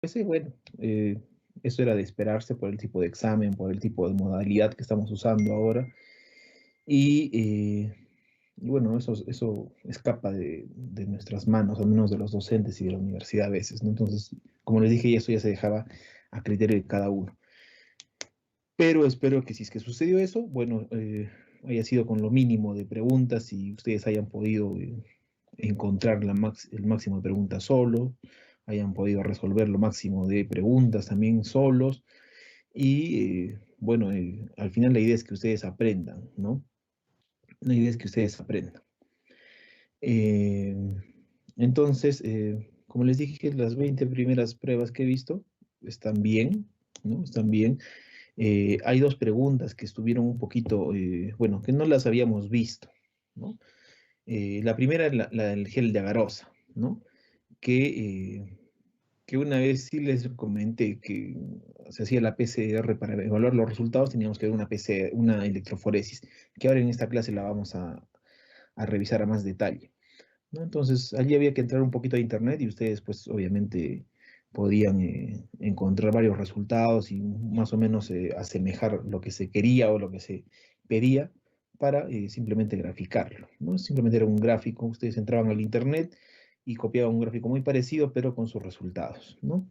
Pues sí, bueno, eso era de esperarse por el tipo de examen, por el tipo de modalidad que estamos usando ahora. Y, y bueno, eso escapa de nuestras manos, al menos de los docentes y de la universidad a veces, ¿no? Entonces, como les dije, eso ya se dejaba a criterio de cada uno. Pero espero que si es que sucedió eso, bueno, haya sido con lo mínimo de preguntas y ustedes hayan podido encontrar el máximo de preguntas solos, hayan podido resolver lo máximo de preguntas también solos. Y bueno, al final la idea es que ustedes aprendan, ¿no? La idea es que ustedes aprendan. Eh, entonces, como les dije, las 20 primeras pruebas que he visto están bien, ¿no? Están bien. Hay dos preguntas que estuvieron un poquito, bueno, que no las habíamos visto, ¿no? La primera es la del gel de agarosa, ¿no? Que, que una vez sí les comenté que se hacía la PCR para evaluar los resultados, teníamos que ver una PCR, una electroforesis, que ahora en esta clase la vamos a revisar a más detalle, ¿no? Entonces, allí había que entrar un poquito a internet y ustedes, pues, obviamente podían encontrar varios resultados y más o menos asemejar lo que se quería o lo que se pedía para simplemente graficarlo, ¿no? Simplemente era un gráfico, ustedes entraban al internet y copiaban un gráfico muy parecido, pero con sus resultados, ¿no?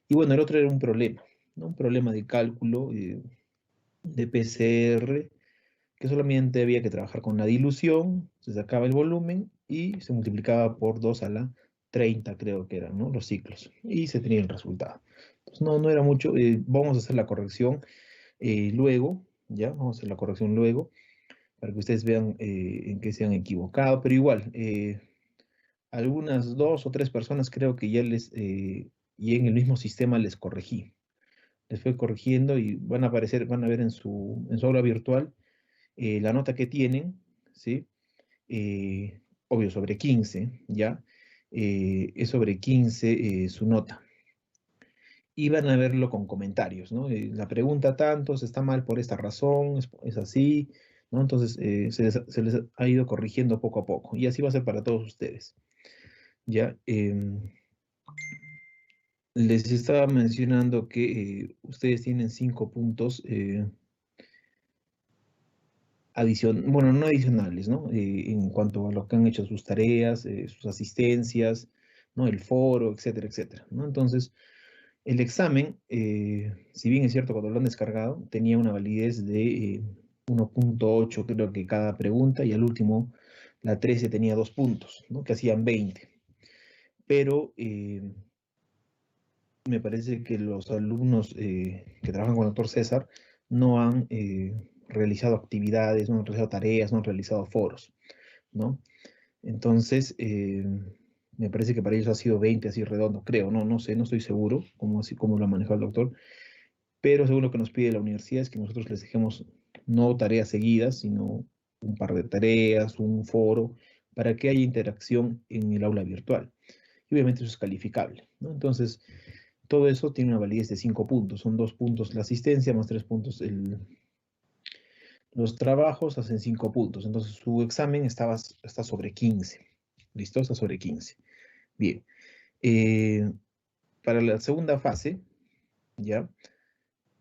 Y bueno, el otro era un problema, ¿no? Un problema de cálculo de PCR que solamente había que trabajar con la dilución, se sacaba el volumen y se multiplicaba por 2 a la 30 creo que eran, ¿no? Los ciclos, y se tenía el resultado. Entonces, no era mucho, vamos a hacer la corrección luego, ¿ya? Vamos a hacer la corrección luego, para que ustedes vean en qué se han equivocado, pero igual, algunas dos o tres personas creo que y en el mismo sistema les corregí. Les fue corrigiendo y van a aparecer, van a ver en su aula virtual la nota que tienen, ¿sí? Obvio, sobre 15, ¿ya? Es sobre 15 su nota. Y van a verlo con comentarios, ¿no? La pregunta tantos está mal por esta razón, es así, ¿no? Entonces se les ha ido corrigiendo poco a poco. Y así va a ser para todos ustedes, ¿ya? Les estaba mencionando que ustedes tienen 5 puntos bueno, no adicionales, ¿no? En cuanto a lo que han hecho sus tareas, sus asistencias, ¿no? El foro, etcétera, etcétera, ¿no? Entonces, el examen, si bien es cierto, cuando lo han descargado, tenía una validez de 1.8, creo que cada pregunta, y al último, la 13 tenía 2 puntos, ¿no? Que hacían 20. Pero me parece que los alumnos que trabajan con el doctor César no han realizado actividades, no han realizado tareas, no han realizado foros, ¿no? Entonces, me parece que para ellos ha sido 20 así redondo, creo, no sé, no estoy seguro cómo lo ha manejado el doctor, pero según lo que nos pide la universidad es que nosotros les dejemos no tareas seguidas, sino un par de tareas, un foro, para que haya interacción en el aula virtual. Y obviamente eso es calificable, ¿no? Entonces, todo eso tiene una validez de 5 puntos. Son 2 puntos la asistencia, más 3 puntos los trabajos, hacen 5 puntos. Entonces su examen está sobre 15. ¿Listo? Está sobre 15. Bien. Eh, para la segunda fase, ¿ya?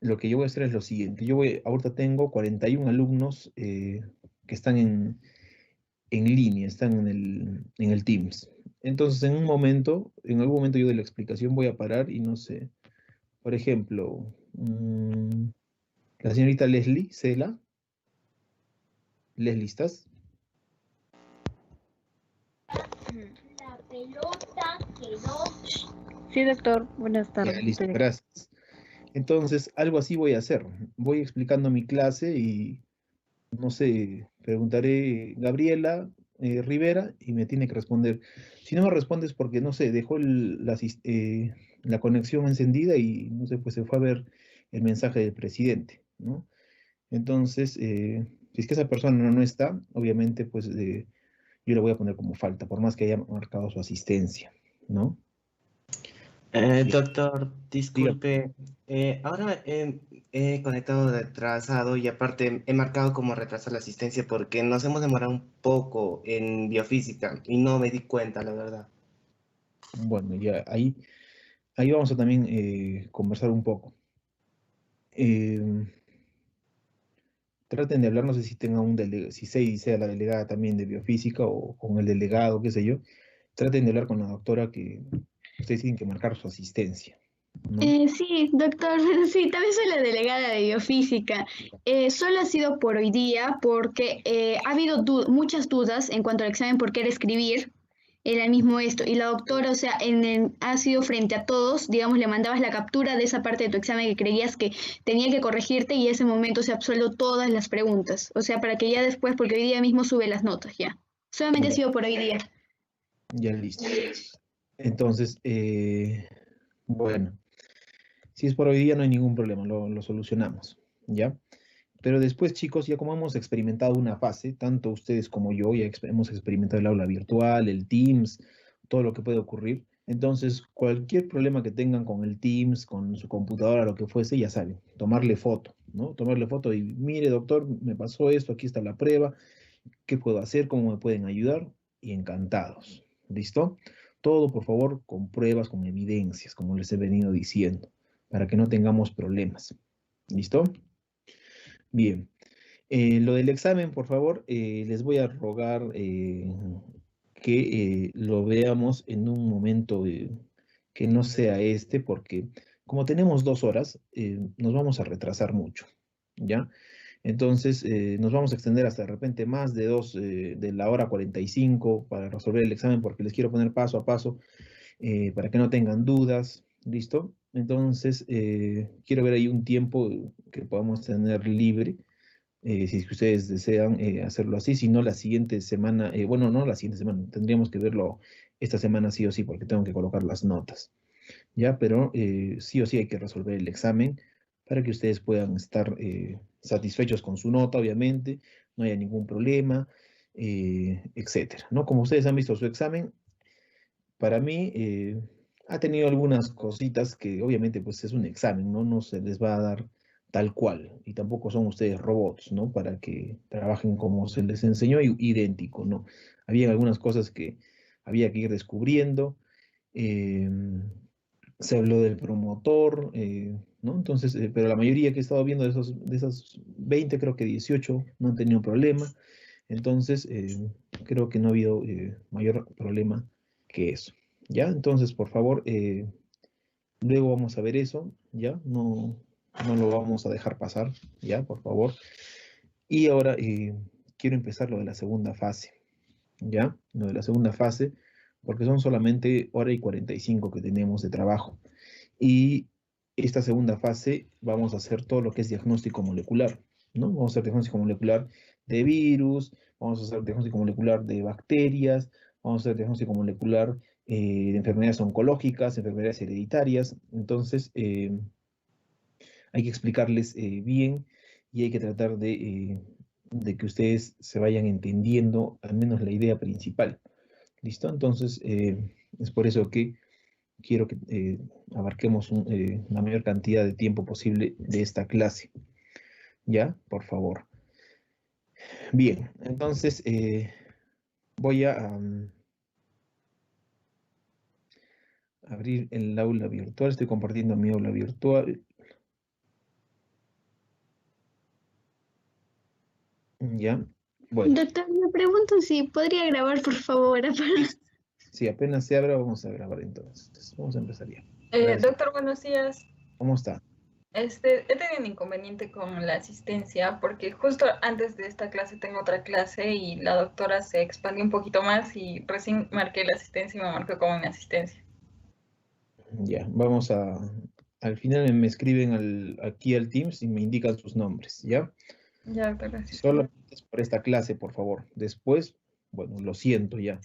Lo que yo voy a hacer es lo siguiente. Ahorita tengo 41 alumnos que están en línea, están en el Teams. Entonces, en algún momento yo de la explicación voy a parar y no sé, por ejemplo, la señorita Leslie Cela. Leslie, ¿estás? La pelota quedó. Sí, doctor, buenas Ya, tardes. listo, gracias. Entonces, algo así voy a hacer. Voy explicando mi clase y, no sé, preguntaré Gabriela Rivera y me tiene que responder. Si no me respondes porque, no sé, dejó la conexión encendida y, no sé, pues se fue a ver el mensaje del presidente, ¿no? Entonces, si es que esa persona no está, obviamente, pues yo le voy a poner como falta, por más que haya marcado su asistencia, ¿no? Bien, Doctor, diga. disculpe, ahora he conectado retrasado y aparte he marcado como retrasar la asistencia porque nos hemos demorado un poco en biofísica y no me di cuenta, la verdad. Bueno, ya ahí ahí vamos a también conversar un poco. Eh, Traten de hablar, no sé si tengan un delegado, si sea la delegada también de biofísica o con el delegado, qué sé yo. Traten de hablar con la doctora que ustedes tienen que marcar su asistencia, ¿no? Sí, doctor, sí, también soy la delegada de biofísica. Solo ha sido por hoy día porque ha habido muchas dudas en cuanto al examen porque era escribir, era el mismo esto. Y la doctora, o sea, ha sido frente a todos, digamos, le mandabas la captura de esa parte de tu examen que creías que tenía que corregirte y en ese momento se absuelto todas las preguntas. O sea, para que ya después, porque hoy día mismo sube las notas ya. Solamente ha Ya, sido por hoy día. ya listo. Entonces, bueno, si es por hoy día no hay ningún problema, lo solucionamos, ¿ya? Pero después, chicos, ya como hemos experimentado una fase, tanto ustedes como yo, ya hemos experimentado el aula virtual, el Teams, todo lo que puede ocurrir. Entonces, cualquier problema que tengan con el Teams, con su computadora, lo que fuese, ya saben, tomarle foto, ¿no? Tomarle foto y, mire, doctor, me pasó esto, aquí está la prueba, ¿qué puedo hacer? ¿Cómo me pueden ayudar? Y encantados. ¿Listo? Todo, por favor, con pruebas, con evidencias, como les he venido diciendo, para que no tengamos problemas. ¿Listo? Bien. Lo del examen, por favor, les voy a rogar que lo veamos en un momento que no sea este, porque como tenemos 2 horas, nos vamos a retrasar mucho, ¿ya? Entonces, nos vamos a extender hasta de repente más de la hora 45 para resolver el examen, porque les quiero poner paso a paso para que no tengan dudas, ¿listo? Entonces, quiero ver ahí un tiempo que podamos tener libre si es que ustedes desean hacerlo así, si no la siguiente semana, bueno, no la siguiente semana, tendríamos que verlo esta semana sí o sí, porque tengo que colocar las notas, ¿ya? Pero sí o sí hay que resolver el examen para que ustedes puedan estar satisfechos con su nota, obviamente, no haya ningún problema, etcétera, ¿no? Como ustedes han visto su examen, para mí ha tenido algunas cositas que obviamente pues es un examen, ¿no? No se les va a dar tal cual y tampoco son ustedes robots, ¿no? Para que trabajen como se les enseñó idéntico, ¿no? Había algunas cosas que había que ir descubriendo. eh, Se habló del promotor, ¿no? Entonces, pero la mayoría que he estado viendo de esos 20, creo que 18 no han tenido problema. Entonces, creo que no ha habido mayor problema que eso. ¿Ya? Entonces, por favor, luego vamos a ver eso, ¿ya? No, no lo vamos a dejar pasar, ¿ya? Por favor. Y ahora quiero empezar lo de la segunda fase, ¿ya? Lo de la segunda fase, porque son solamente hora y 45 que tenemos de trabajo. Y esta segunda fase vamos a hacer todo lo que es diagnóstico molecular, ¿no? Vamos a hacer diagnóstico molecular de virus, vamos a hacer diagnóstico molecular de bacterias, vamos a hacer diagnóstico molecular de enfermedades oncológicas, enfermedades hereditarias. Entonces, hay que explicarles bien y hay que tratar de que ustedes se vayan entendiendo al menos la idea principal. ¿Listo? Entonces, es por eso que quiero que abarquemos la mayor cantidad de tiempo posible de esta clase. ¿Ya? Por favor. Bien, entonces voy a abrir el aula virtual. Estoy compartiendo mi aula virtual. ¿Ya? Bueno, Doctor, me pregunto si podría grabar, por favor. si apenas se abra, vamos a grabar entonces. Vamos a empezar ya. Gracias. Doctor, buenos días. ¿Cómo está? He tenido un inconveniente con la asistencia porque justo antes de esta clase tengo otra clase y la doctora se expandió un poquito más y recién marqué la asistencia y me marcó como inasistencia. Ya, vamos a... Al final me escriben aquí al Teams y me indican sus nombres, ¿ya? Ya, doctor, gracias. Solamente es por esta clase, por favor. Después, bueno, lo siento ya.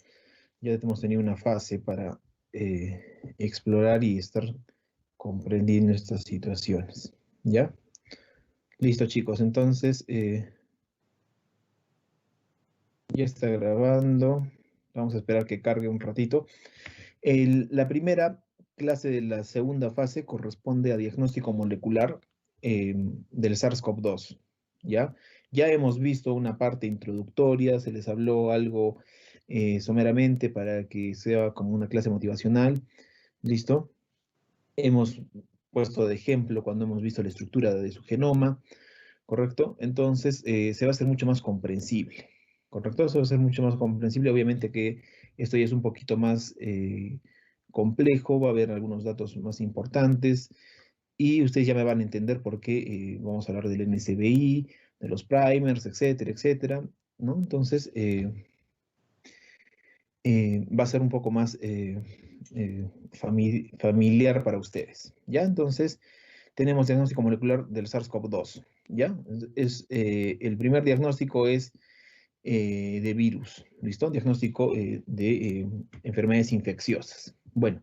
Ya hemos tenido una fase para explorar y estar comprendiendo estas situaciones, ¿ya? Listo, chicos. Entonces, ya está grabando. Vamos a esperar que cargue un ratito. La primera clase de la segunda fase corresponde a diagnóstico molecular del SARS-CoV-2, ¿ya? Ya hemos visto una parte introductoria, se les habló algo someramente para que sea como una clase motivacional, ¿listo? hemos puesto de ejemplo cuando hemos visto la estructura de su genoma, ¿correcto? Entonces, se va a hacer mucho más comprensible, ¿correcto? Eso va a ser mucho más comprensible. Obviamente que esto ya es un poquito más complejo, va a haber algunos datos más importantes y ustedes ya me van a entender por qué vamos a hablar del NSBI, de los primers, etcétera, etcétera, ¿no? Entonces, va a ser un poco más familiar para ustedes, ¿ya? Entonces, tenemos diagnóstico molecular del SARS-CoV-2, ¿ya? El primer diagnóstico es de virus, ¿listo? Diagnóstico de enfermedades infecciosas. Bueno,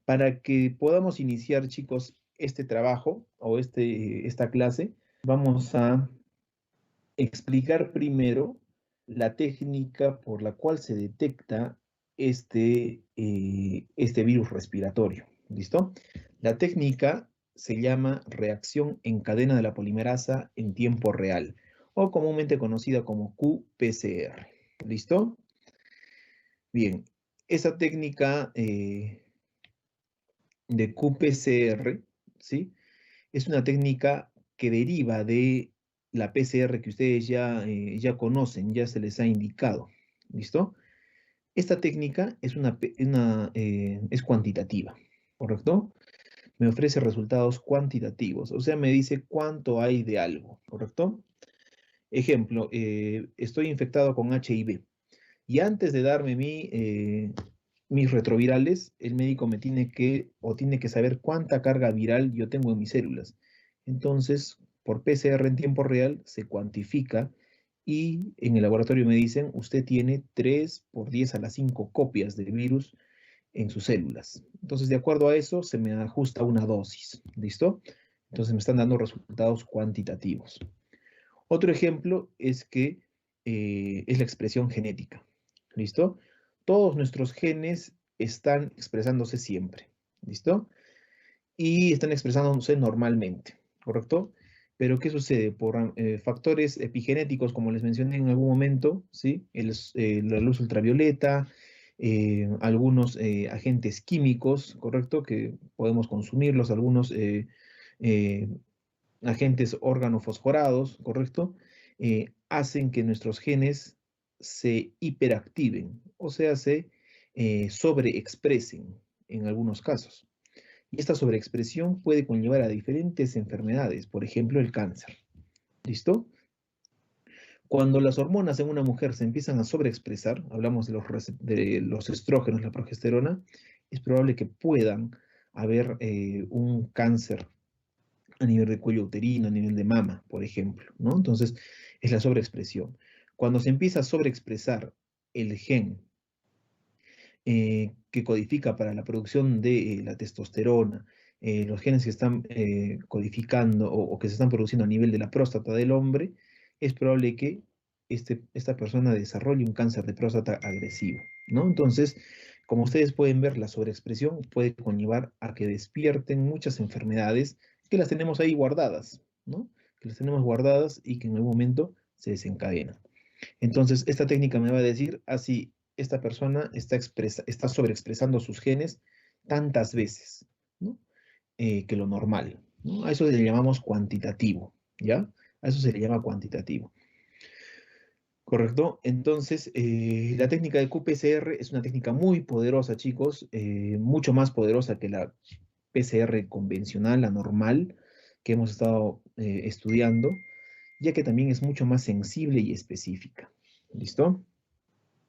para que podamos iniciar, chicos, este trabajo o esta clase, vamos a explicar primero la técnica por la cual se detecta este virus respiratorio, ¿listo? La técnica se llama reacción en cadena de la polimerasa en tiempo real, o comúnmente conocida como qPCR, ¿listo? Bien, esa técnica de qPCR, ¿sí? Es una técnica que deriva de la PCR que ustedes ya conocen, ya se les ha indicado, ¿listo? Esta técnica es cuantitativa, ¿correcto? Me ofrece resultados cuantitativos, o sea, me dice cuánto hay de algo, ¿correcto? Ejemplo, estoy infectado con HIV y antes de darme mis retrovirales, el médico tiene que saber cuánta carga viral yo tengo en mis células. Entonces, por PCR en tiempo real se cuantifica y en el laboratorio me dicen, usted tiene 3 por 10 a la 5 copias del virus en sus células. Entonces, de acuerdo a eso, se me ajusta una dosis. ¿Listo? Entonces, me están dando resultados cuantitativos. Otro ejemplo es que es la expresión genética. ¿Listo? Todos nuestros genes están expresándose siempre. ¿Listo? Y están expresándose normalmente. ¿Correcto? Pero ¿qué sucede? Por factores epigenéticos, como les mencioné en algún momento, ¿sí? La luz ultravioleta, algunos agentes químicos, ¿correcto? Que podemos consumirlos, algunos agentes organofosforados, ¿correcto? Hacen que nuestros genes se hiperactiven, o sea, se sobreexpresen en algunos casos. Y esta sobreexpresión puede conllevar a diferentes enfermedades, por ejemplo, el cáncer. ¿Listo? Cuando las hormonas en una mujer se empiezan a sobreexpresar, hablamos de los estrógenos, la progesterona, es probable que puedan haber un cáncer a nivel de cuello uterino, a nivel de mama, por ejemplo, ¿no? Entonces, es la sobreexpresión. Cuando se empieza a sobreexpresar el gen que codifica para la producción de la testosterona, los genes que están codificando o que se están produciendo a nivel de la próstata del hombre, es probable que esta persona desarrolle un cáncer de próstata agresivo, ¿no? Entonces, como ustedes pueden ver, la sobreexpresión puede conllevar a que despierten muchas enfermedades que las tenemos ahí guardadas, ¿no? Que las tenemos guardadas y que en algún momento se desencadenan. Entonces, esta técnica me va a decir, así, esta persona está sobreexpresando sus genes tantas veces, ¿no? Que lo normal, ¿no? A eso le llamamos cuantitativo, ¿ya? A eso se le llama cuantitativo. ¿Correcto? Entonces, la técnica de qPCR es una técnica muy poderosa, chicos, mucho más poderosa que la PCR convencional, la normal, que hemos estado estudiando, ya que también es mucho más sensible y específica. ¿Listo?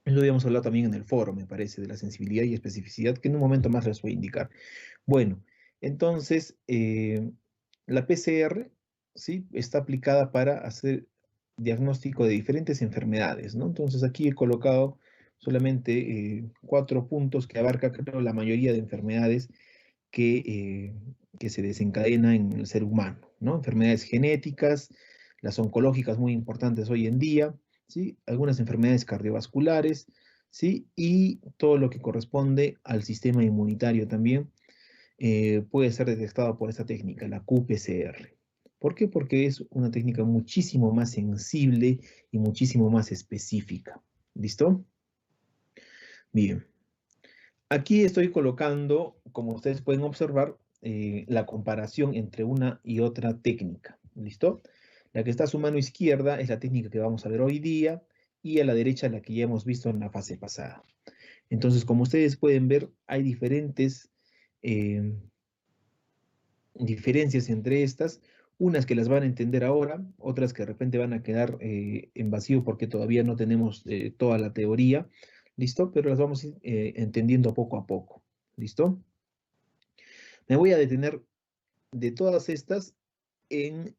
Eso habíamos hablado también en el foro, me parece, de la sensibilidad y especificidad, que en un momento más les voy a indicar. Bueno, entonces, la PCR, ¿sí? Está aplicada para hacer diagnóstico de diferentes enfermedades, ¿no? Entonces aquí he colocado solamente 4 puntos que abarca, creo, la mayoría de enfermedades que se desencadena en el ser humano, ¿no? Enfermedades genéticas, las oncológicas muy importantes hoy en día, ¿sí? Algunas enfermedades cardiovasculares, ¿sí? Y todo lo que corresponde al sistema inmunitario también puede ser detectado por esta técnica, la qPCR. ¿Por qué? Porque es una técnica muchísimo más sensible y muchísimo más específica. ¿Listo? Bien. Aquí estoy colocando, como ustedes pueden observar, la comparación entre una y otra técnica. ¿Listo? La que está a su mano izquierda es la técnica que vamos a ver hoy día y a la derecha la que ya hemos visto en la fase pasada. Entonces, como ustedes pueden ver, hay diferentes diferencias entre estas, unas que las van a entender ahora, otras que de repente van a quedar en vacío porque todavía no tenemos toda la teoría, ¿listo? Pero las vamos a ir entendiendo poco a poco, ¿listo? Me voy a detener de todas estas en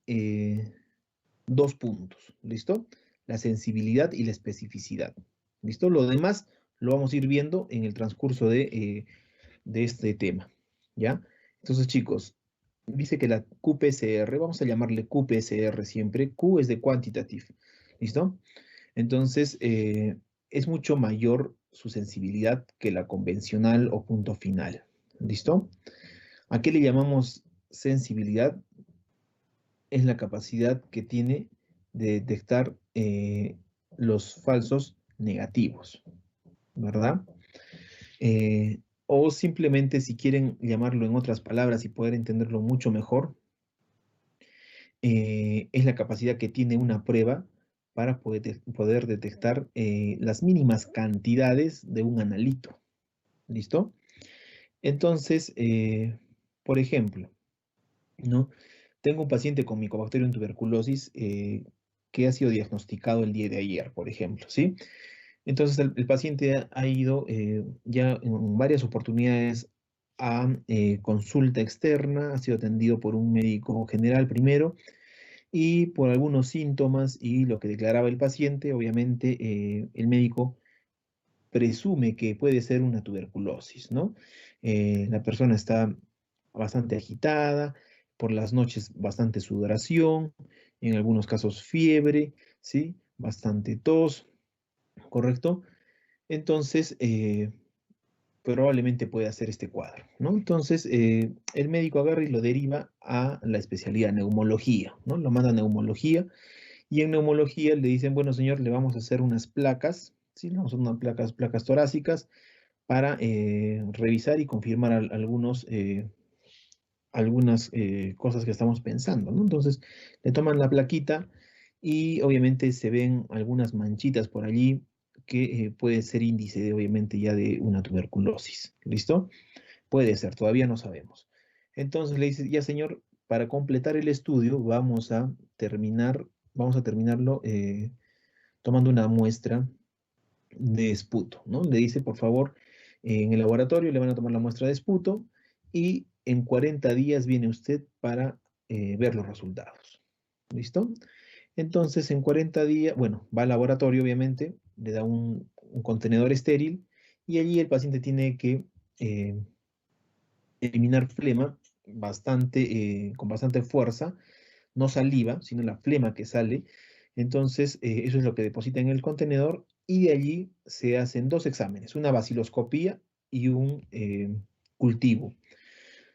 2 puntos, ¿listo? La sensibilidad y la especificidad, ¿listo? Lo demás lo vamos a ir viendo en el transcurso de este tema, ¿ya? Entonces, chicos, dice que la QPCR, vamos a llamarle QPCR siempre, Q es de quantitative, ¿listo? Entonces, es mucho mayor su sensibilidad que la convencional o punto final, ¿listo? ¿A qué le llamamos sensibilidad? Es la capacidad que tiene de detectar los falsos negativos, ¿verdad? O simplemente, si quieren llamarlo en otras palabras y poder entenderlo mucho mejor, es la capacidad que tiene una prueba para poder detectar las mínimas cantidades de un analito. ¿Listo? Entonces, por ejemplo, ¿no? Tengo un paciente con Mycobacterium tuberculosis que ha sido diagnosticado el día de ayer, por ejemplo, ¿sí? Entonces el paciente ha ido ya en varias oportunidades a consulta externa, ha sido atendido por un médico general primero y por algunos síntomas y lo que declaraba el paciente, obviamente el médico presume que puede ser una tuberculosis, ¿no? La persona está bastante agitada, por las noches bastante sudoración, en algunos casos fiebre, ¿sí? Bastante tos, ¿correcto? Entonces, probablemente pueda hacer este cuadro, ¿no? Entonces, el médico agarra y lo deriva a la especialidad neumología, ¿no? Lo manda a neumología y en neumología le dicen, bueno, señor, le vamos a hacer unas placas, ¿sí? Le vamos a hacer unas placas torácicas para revisar y confirmar algunas cosas que estamos pensando, ¿no? Entonces, le toman la plaquita y obviamente se ven algunas manchitas por allí que puede ser índice, obviamente, ya de una tuberculosis. ¿Listo? Puede ser, todavía no sabemos. Entonces le dice, ya señor, para completar el estudio vamos a terminarlo tomando una muestra de esputo, ¿no? Le dice, por favor, en el laboratorio le van a tomar la muestra de esputo y en 40 días viene usted para ver los resultados. ¿Listo? Entonces, en 40 días, bueno, va al laboratorio, obviamente, le da un contenedor estéril y allí el paciente tiene que eliminar flema con bastante fuerza, no saliva, sino la flema que sale. Entonces, eso es lo que deposita en el contenedor y de allí se hacen 2 exámenes, una baciloscopía y un cultivo,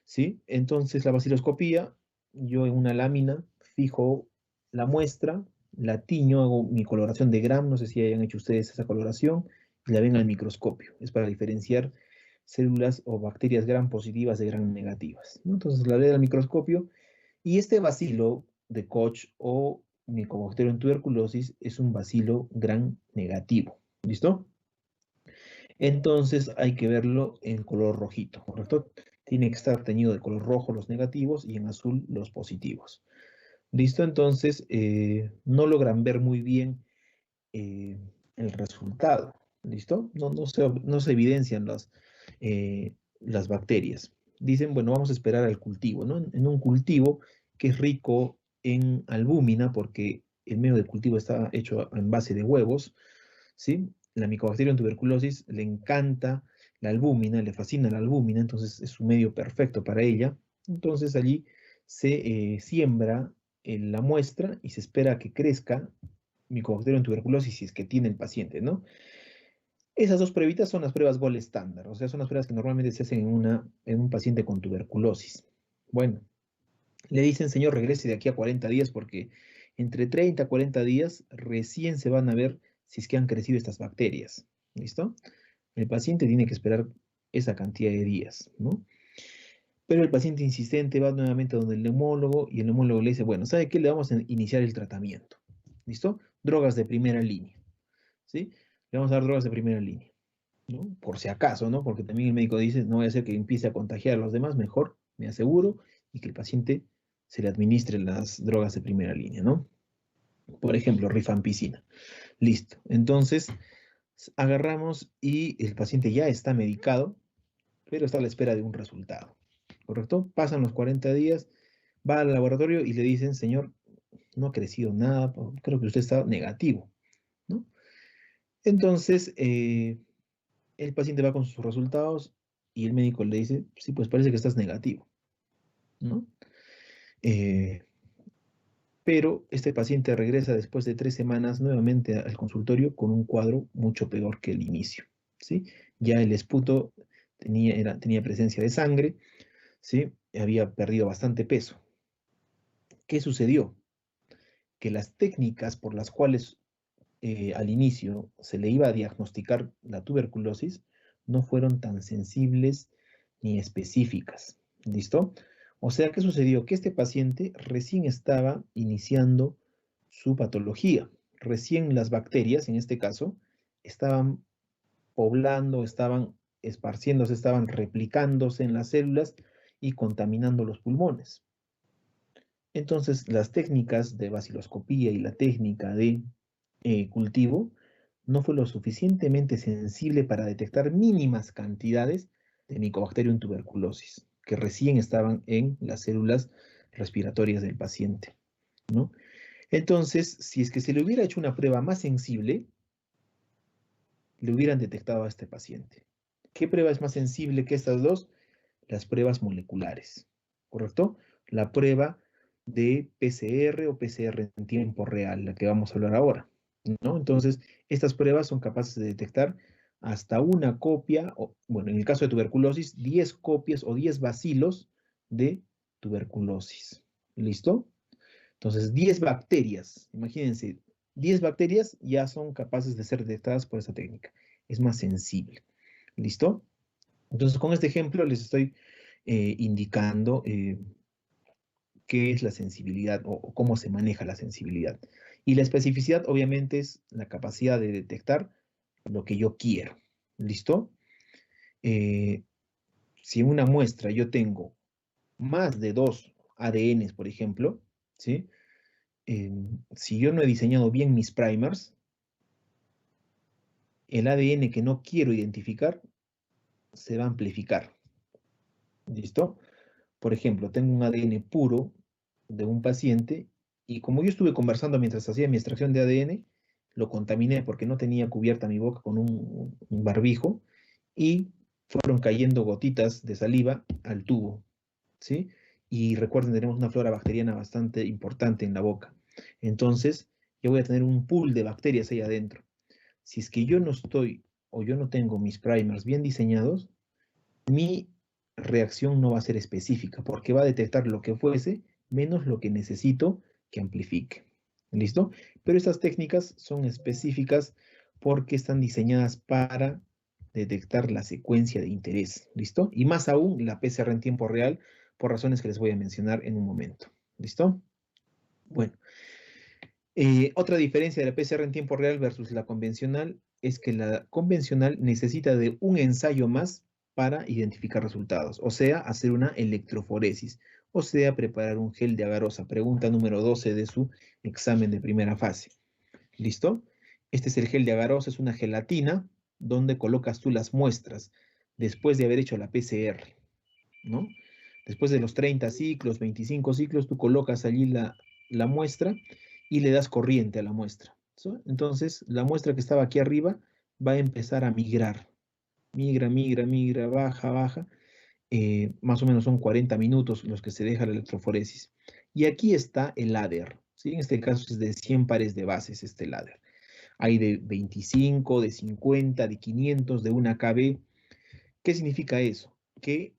¿sí? Entonces, la baciloscopía, yo en una lámina fijo la muestra, la tiño, hago mi coloración de Gram, no sé si hayan hecho ustedes esa coloración, y la ven al microscopio. Es para diferenciar células o bacterias Gram positivas de Gram negativas, ¿no? Entonces la ven al microscopio y este bacilo de Koch o Mycobacterium tuberculosis es un bacilo Gram negativo. ¿Listo? Entonces hay que verlo en color rojito, ¿correcto? Tiene que estar teñido de color rojo los negativos y en azul los positivos. ¿Listo? Entonces no logran ver muy bien el resultado. ¿Listo? No se evidencian las bacterias. Dicen, bueno, vamos a esperar al cultivo, ¿no? En un cultivo que es rico en albúmina, porque el medio de cultivo está hecho en base de huevos, ¿sí? La Mycobacterium tuberculosis le encanta la albúmina, le fascina la albúmina, entonces es un medio perfecto para ella. Entonces allí se siembra la muestra y se espera que crezca Mycobacterium tuberculosis si es que tiene el paciente, ¿no? Esas 2 pruebitas son las pruebas gold estándar, o sea, son las pruebas que normalmente se hacen en un paciente con tuberculosis. Bueno, le dicen, señor, regrese de aquí a 40 días porque entre 30 a 40 días recién se van a ver si es que han crecido estas bacterias. ¿Listo? El paciente tiene que esperar esa cantidad de días, ¿no? Pero el paciente insistente va nuevamente a donde el neumólogo y el neumólogo le dice, bueno, ¿sabe qué? Le vamos a iniciar el tratamiento. ¿Listo? Drogas de primera línea. ¿Sí? Le vamos a dar drogas de primera línea, ¿no? Por si acaso, ¿no? Porque también el médico dice, no voy a hacer que empiece a contagiar a los demás, mejor me aseguro y que el paciente se le administre las drogas de primera línea, ¿no? Por ejemplo, rifampicina. Listo. Entonces, agarramos y el paciente ya está medicado, pero está a la espera de un resultado, ¿correcto? Pasan los 40 días, va al laboratorio y le dicen, señor, no ha crecido nada, creo que usted está negativo, ¿no? Entonces, el paciente va con sus resultados y el médico le dice, sí, pues parece que estás negativo, ¿no? Pero este paciente regresa después de 3 semanas nuevamente al consultorio con un cuadro mucho peor que el inicio, ¿sí? Ya el esputo tenía presencia de sangre, ¿sí? Había perdido bastante peso. ¿Qué sucedió? Que las técnicas por las cuales al inicio se le iba a diagnosticar la tuberculosis no fueron tan sensibles ni específicas. ¿Listo? O sea, ¿qué sucedió? Que este paciente recién estaba iniciando su patología. Recién las bacterias, en este caso, estaban poblando, estaban esparciéndose, estaban replicándose en las células y contaminando los pulmones. Entonces, las técnicas de baciloscopía y la técnica de cultivo no fue lo suficientemente sensible para detectar mínimas cantidades de Mycobacterium tuberculosis, que recién estaban en las células respiratorias del paciente, ¿no? Entonces, si es que se le hubiera hecho una prueba más sensible, le hubieran detectado a este paciente. ¿Qué prueba es más sensible que estas dos? Las pruebas moleculares, ¿correcto? La prueba de PCR o PCR en tiempo real, la que vamos a hablar ahora, ¿no? Entonces, estas pruebas son capaces de detectar hasta una copia, o, bueno, en el caso de tuberculosis, 10 copias o 10 bacilos de tuberculosis. ¿Listo? Entonces, 10 bacterias, imagínense, 10 bacterias ya son capaces de ser detectadas por esa técnica. Es más sensible. ¿Listo? Entonces, con este ejemplo les estoy indicando qué es la sensibilidad o cómo se maneja la sensibilidad. Y la especificidad, obviamente, es la capacidad de detectar lo que yo quiero. ¿Listo? Si en una muestra yo tengo más de 2 ADNs, por ejemplo, ¿sí? Si yo no he diseñado bien mis primers, el ADN que no quiero identificar se va a amplificar. ¿Listo? Por ejemplo, tengo un ADN puro de un paciente y como yo estuve conversando mientras hacía mi extracción de ADN, lo contaminé porque no tenía cubierta mi boca con un barbijo y fueron cayendo gotitas de saliva al tubo, ¿sí? Y recuerden, tenemos una flora bacteriana bastante importante en la boca. Entonces, yo voy a tener un pool de bacterias ahí adentro. Si es que yo no estoy o yo no tengo mis primers bien diseñados, mi reacción no va a ser específica porque va a detectar lo que fuese menos lo que necesito que amplifique. ¿Listo? Pero estas técnicas son específicas porque están diseñadas para detectar la secuencia de interés. ¿Listo? Y más aún la PCR en tiempo real por razones que les voy a mencionar en un momento. ¿Listo? Bueno. Otra diferencia de la PCR en tiempo real versus la convencional es que la convencional necesita de un ensayo más para identificar resultados, o sea, hacer una electroforesis, o sea, preparar un gel de agarosa. Pregunta número 12 de su examen de primera fase. ¿Listo? Este es el gel de agarosa, es una gelatina donde colocas tú las muestras después de haber hecho la PCR, ¿no? Después de los 30 ciclos, 25 ciclos, tú colocas allí la muestra y le das corriente a la muestra. ¿Sí? Entonces, la muestra que estaba aquí arriba va a empezar a migrar. Migra, migra, migra, baja, baja. Más o menos son 40 minutos los que se deja la electroforesis. Y aquí está el ladder. ¿Sí? En este caso es de 100 pares de bases este ladder. Hay de 25, de 50, de 500, de 1 KB. ¿Qué significa eso? Que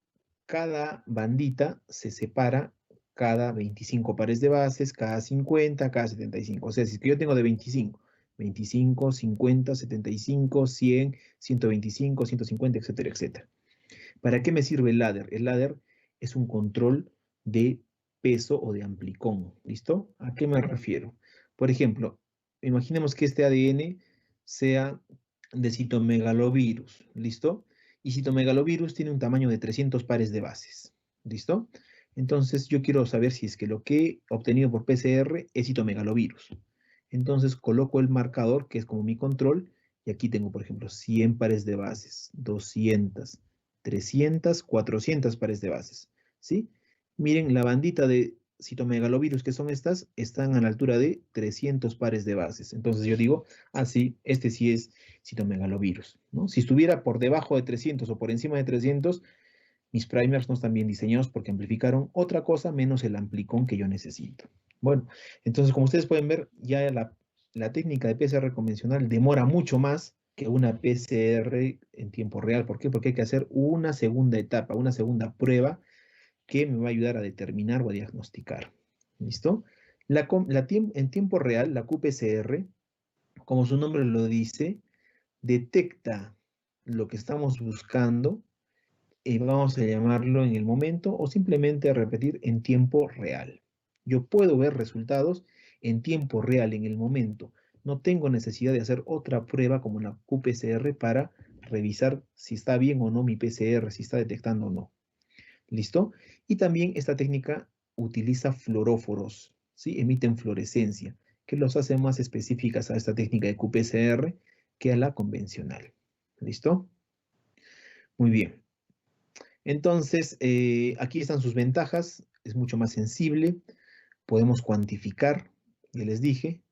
cada bandita se separa cada 25 pares de bases, cada 50, cada 75. O sea, si es que yo tengo de 25, 25, 50, 75, 100, 125, 150, etcétera, etcétera. ¿Para qué me sirve el ladder? El ladder es un control de peso o de amplicón. ¿Listo? ¿A qué me refiero? Por ejemplo, imaginemos que este ADN sea de citomegalovirus. ¿Listo? Y citomegalovirus tiene un tamaño de 300 pares de bases. ¿Listo? Entonces yo quiero saber si es que lo que he obtenido por PCR es citomegalovirus. Entonces coloco el marcador, que es como mi control, y aquí tengo, por ejemplo, 100 pares de bases, 200, 300, 400 pares de bases, ¿sí? Miren, la bandita de citomegalovirus, que son estas, están a la altura de 300 pares de bases. Entonces yo digo, sí, este sí es citomegalovirus, ¿no? Si estuviera por debajo de 300 o por encima de 300, mis primers no están bien diseñados porque amplificaron otra cosa menos el amplicón que yo necesito. Bueno, entonces como ustedes pueden ver, ya la técnica de PCR convencional demora mucho más que una PCR en tiempo real. ¿Por qué? Porque hay que hacer una segunda etapa, una segunda prueba que me va a ayudar a determinar o a diagnosticar. ¿Listo? En tiempo real, la qPCR, como su nombre lo dice, detecta lo que estamos buscando, vamos a llamarlo en el momento, o simplemente repetir en tiempo real. Yo puedo ver resultados en tiempo real, en el momento. No tengo necesidad de hacer otra prueba como la qPCR para revisar si está bien o no mi PCR, si está detectando o no. ¿Listo? Y también esta técnica utiliza fluoróforos, ¿sí? Emiten fluorescencia, que los hace más específicas a esta técnica de qPCR que a la convencional. ¿Listo? Muy bien. Entonces, aquí están sus ventajas, es mucho más sensible, podemos cuantificar, ya les dije,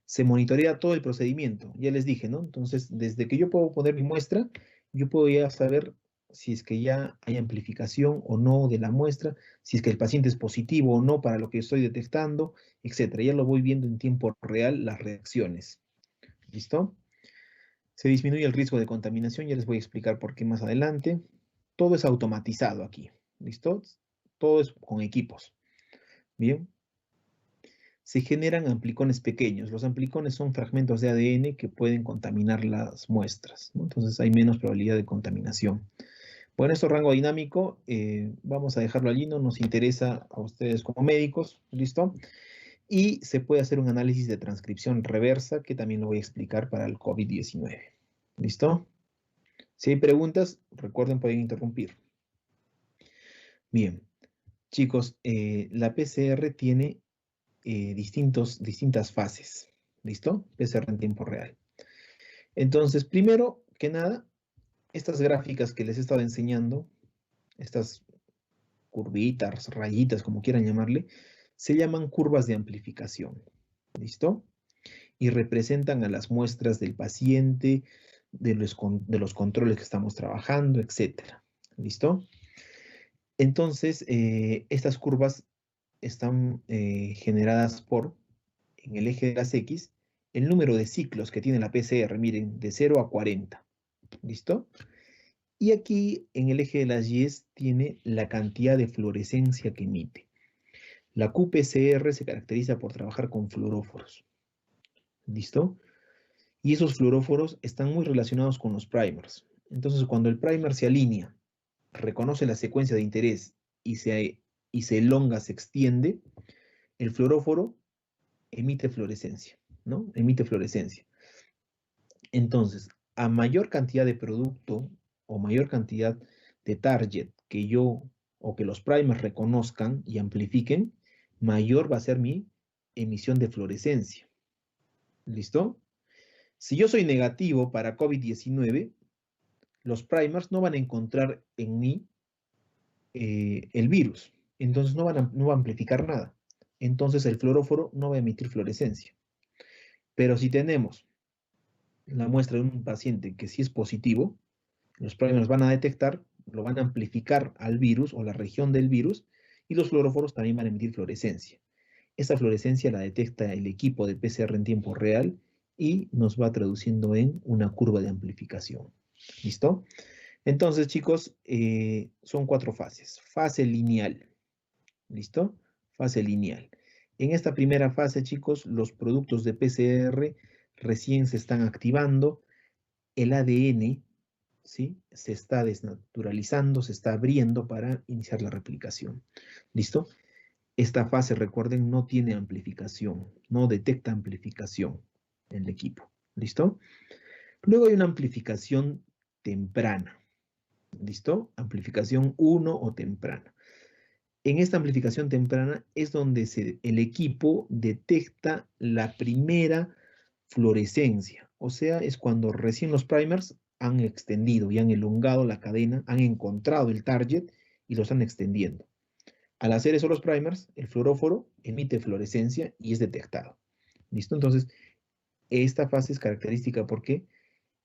se monitorea todo el procedimiento, ya les dije, ¿no? Entonces, desde que yo puedo poner mi muestra, yo puedo ya saber si es que ya hay amplificación o no de la muestra, si es que el paciente es positivo o no para lo que estoy detectando, etcétera. Ya lo voy viendo en tiempo real las reacciones. ¿Listo? Se disminuye el riesgo de contaminación, ya les voy a explicar por qué más adelante. Todo es automatizado aquí, ¿listo? Todo es con equipos. Bien. Se generan amplicones pequeños. Los amplicones son fragmentos de ADN que pueden contaminar las muestras, ¿no? Entonces hay menos probabilidad de contaminación. Bueno, esto rango dinámico, vamos a dejarlo allí, no nos interesa a ustedes como médicos, ¿listo? Y se puede hacer un análisis de transcripción reversa, que también lo voy a explicar para el COVID-19. ¿Listo? Si hay preguntas, recuerden, pueden interrumpir. Bien, chicos, la PCR tiene distintas fases. ¿Listo? PCR en tiempo real. Entonces, primero que nada, estas gráficas que les he estado enseñando, estas curvitas, rayitas, como quieran llamarle, se llaman curvas de amplificación. ¿Listo? Y representan a las muestras del paciente, de los controles que estamos trabajando, etc. ¿Listo? Entonces, estas curvas están generadas por, en el eje de las X, el número de ciclos que tiene la PCR, miren, de 0 a 40. ¿Listo? Y aquí, en el eje de las Y, tiene la cantidad de fluorescencia que emite. La qPCR se caracteriza por trabajar con fluoróforos. ¿Listo? Y esos fluoróforos están muy relacionados con los primers. Entonces, cuando el primer se alinea, reconoce la secuencia de interés y se elonga, se extiende, el fluoróforo emite fluorescencia, ¿no? Emite fluorescencia. Entonces, a mayor cantidad de producto o mayor cantidad de target que yo o que los primers reconozcan y amplifiquen, mayor va a ser mi emisión de fluorescencia. ¿Listo? Si yo soy negativo para COVID-19, los primers no van a encontrar en mí el virus. Entonces no va a amplificar nada. Entonces el fluoróforo no va a emitir fluorescencia. Pero si tenemos la muestra de un paciente que sí es positivo, los primers van a detectar, lo van a amplificar al virus o la región del virus, y los fluoróforos también van a emitir fluorescencia. Esa fluorescencia la detecta el equipo de PCR en tiempo real y nos va traduciendo en una curva de amplificación. ¿Listo? Entonces, chicos, son 4 fases. Fase lineal. ¿Listo? Fase lineal. En esta primera fase, chicos, los productos de PCR recién se están activando. El ADN ¿sí? Se está desnaturalizando, se está abriendo para iniciar la replicación. ¿Listo? Esta fase, recuerden, no tiene amplificación, no detecta amplificación en el equipo. ¿Listo? Luego hay una amplificación temprana. ¿Listo? Amplificación 1 o temprana. En esta amplificación temprana es donde el equipo detecta la primera fluorescencia. O sea, es cuando recién los primers han extendido y han elongado la cadena, han encontrado el target y lo están extendiendo. Al hacer eso los primers, el fluoróforo emite fluorescencia y es detectado. ¿Listo? Entonces, esta fase es característica porque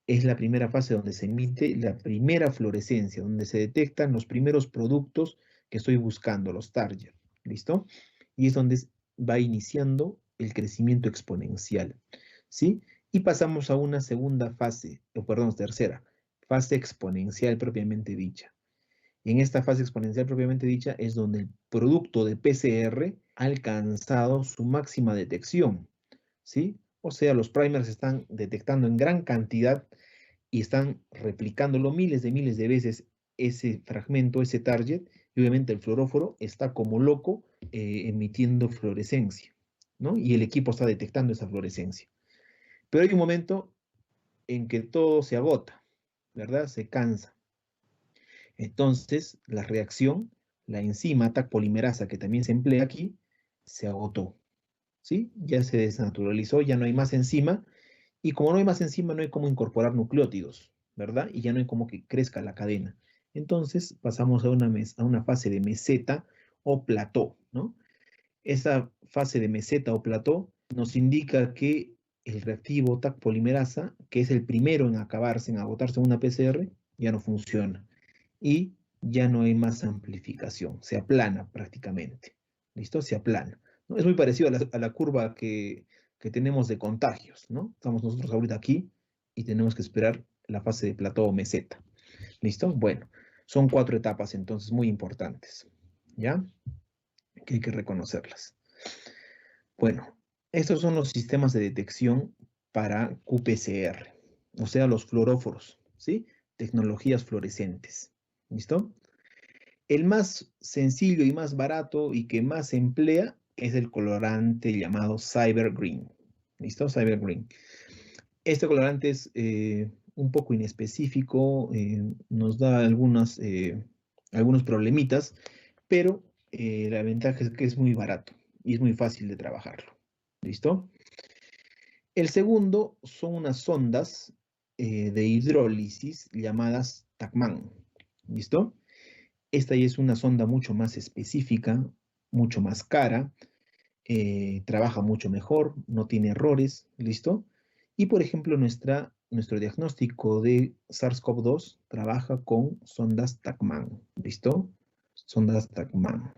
es la primera fase donde se emite la primera fluorescencia, donde se detectan los primeros productos que estoy buscando, los target. ¿Listo? Y es donde va iniciando el crecimiento exponencial. ¿Sí? Y pasamos a una segunda fase, perdón, tercera, fase exponencial propiamente dicha. En esta fase exponencial propiamente dicha es donde el producto de PCR ha alcanzado su máxima detección, ¿sí? O sea, los primers están detectando en gran cantidad y están replicándolo miles de veces ese fragmento, ese target, y obviamente el fluoróforo está como loco emitiendo fluorescencia, ¿no? Y el equipo está detectando esa fluorescencia. Pero hay un momento en que todo se agota, ¿verdad? Se cansa. Entonces, la reacción, la enzima TAC polimerasa que también se emplea aquí, se agotó, ¿sí? Ya se desnaturalizó, ya no hay más enzima, y como no hay más enzima, no hay cómo incorporar nucleótidos, ¿verdad? Y ya no hay cómo que crezca la cadena. Entonces, pasamos a una fase de meseta o plató, ¿no? Esa fase de meseta o plató nos indica que el reactivo TAC polimerasa, que es el primero en acabarse, en agotarse en una PCR, ya no funciona. Y ya no hay más amplificación, se aplana prácticamente. ¿Listo? Se aplana, ¿no? Es muy parecido a la curva que tenemos de contagios, ¿no? Estamos nosotros ahorita aquí y tenemos que esperar la fase de plató o meseta. ¿Listo? Bueno, son 4 etapas entonces muy importantes, ¿ya? Que hay que reconocerlas. Bueno, estos son los sistemas de detección para qPCR, o sea, los fluoróforos, ¿sí? Tecnologías fluorescentes. ¿Listo? El más sencillo y más barato y que más se emplea es el colorante llamado Cyber Green. ¿Listo? Cyber Green. Este colorante es un poco inespecífico, nos da algunos problemitas, pero la ventaja es que es muy barato y es muy fácil de trabajarlo. ¿Listo? El segundo son unas sondas de hidrólisis llamadas TACMAN. ¿Listo? Esta ya es una sonda mucho más específica, mucho más cara, trabaja mucho mejor, no tiene errores, ¿listo? Y por ejemplo, nuestro diagnóstico de SARS-CoV-2 trabaja con sondas TACMAN, ¿listo? Sondas TACMAN.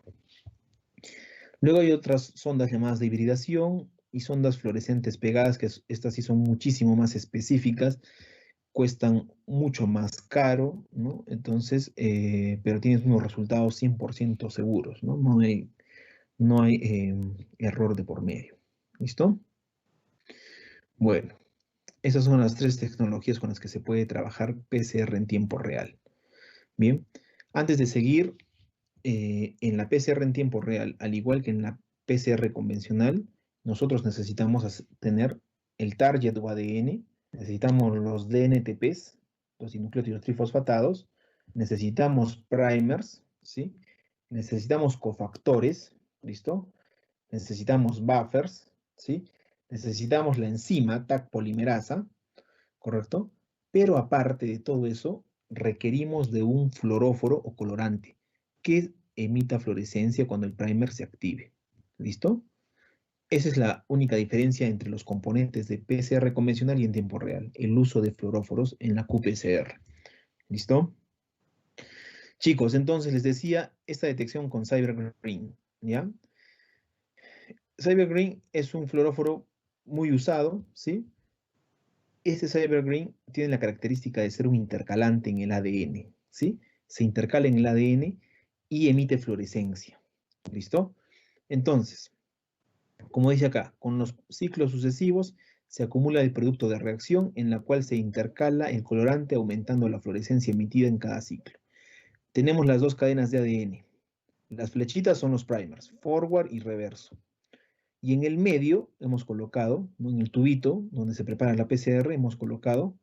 Luego hay otras sondas llamadas de hibridación y sondas fluorescentes pegadas, que estas sí son muchísimo más específicas, cuestan mucho más caro, ¿no? Entonces, pero tienes unos resultados 100% seguros, ¿no? No hay error de por medio. ¿Listo? Bueno, esas son las 3 tecnologías con las que se puede trabajar PCR en tiempo real. Bien, antes de seguir, en la PCR en tiempo real, al igual que en la PCR convencional, nosotros necesitamos tener el target o ADN, necesitamos los DNTPs, los dinucleótidos trifosfatados, necesitamos primers, ¿sí? Necesitamos cofactores, ¿listo? Necesitamos buffers, ¿sí? Necesitamos la enzima TAC polimerasa, ¿correcto? Pero aparte de todo eso, requerimos de un fluoróforo o colorante que emita fluorescencia cuando el primer se active. ¿Listo? Esa es la única diferencia entre los componentes de PCR convencional y en tiempo real, el uso de fluoróforos en la qPCR. ¿Listo? Chicos, entonces les decía, esta detección con Cyber Green, ¿ya? Cyber Green es un fluoróforo muy usado, ¿sí? Este Cyber Green tiene la característica de ser un intercalante en el ADN, ¿sí? Se intercala en el ADN y emite fluorescencia. ¿Listo? Entonces, como dice acá, con los ciclos sucesivos se acumula el producto de reacción en la cual se intercala el colorante aumentando la fluorescencia emitida en cada ciclo. Tenemos las dos cadenas de ADN. Las flechitas son los primers, forward y reverso. Y en el medio hemos colocado, ¿no?, en el tubito donde se prepara la PCR, hemos colocado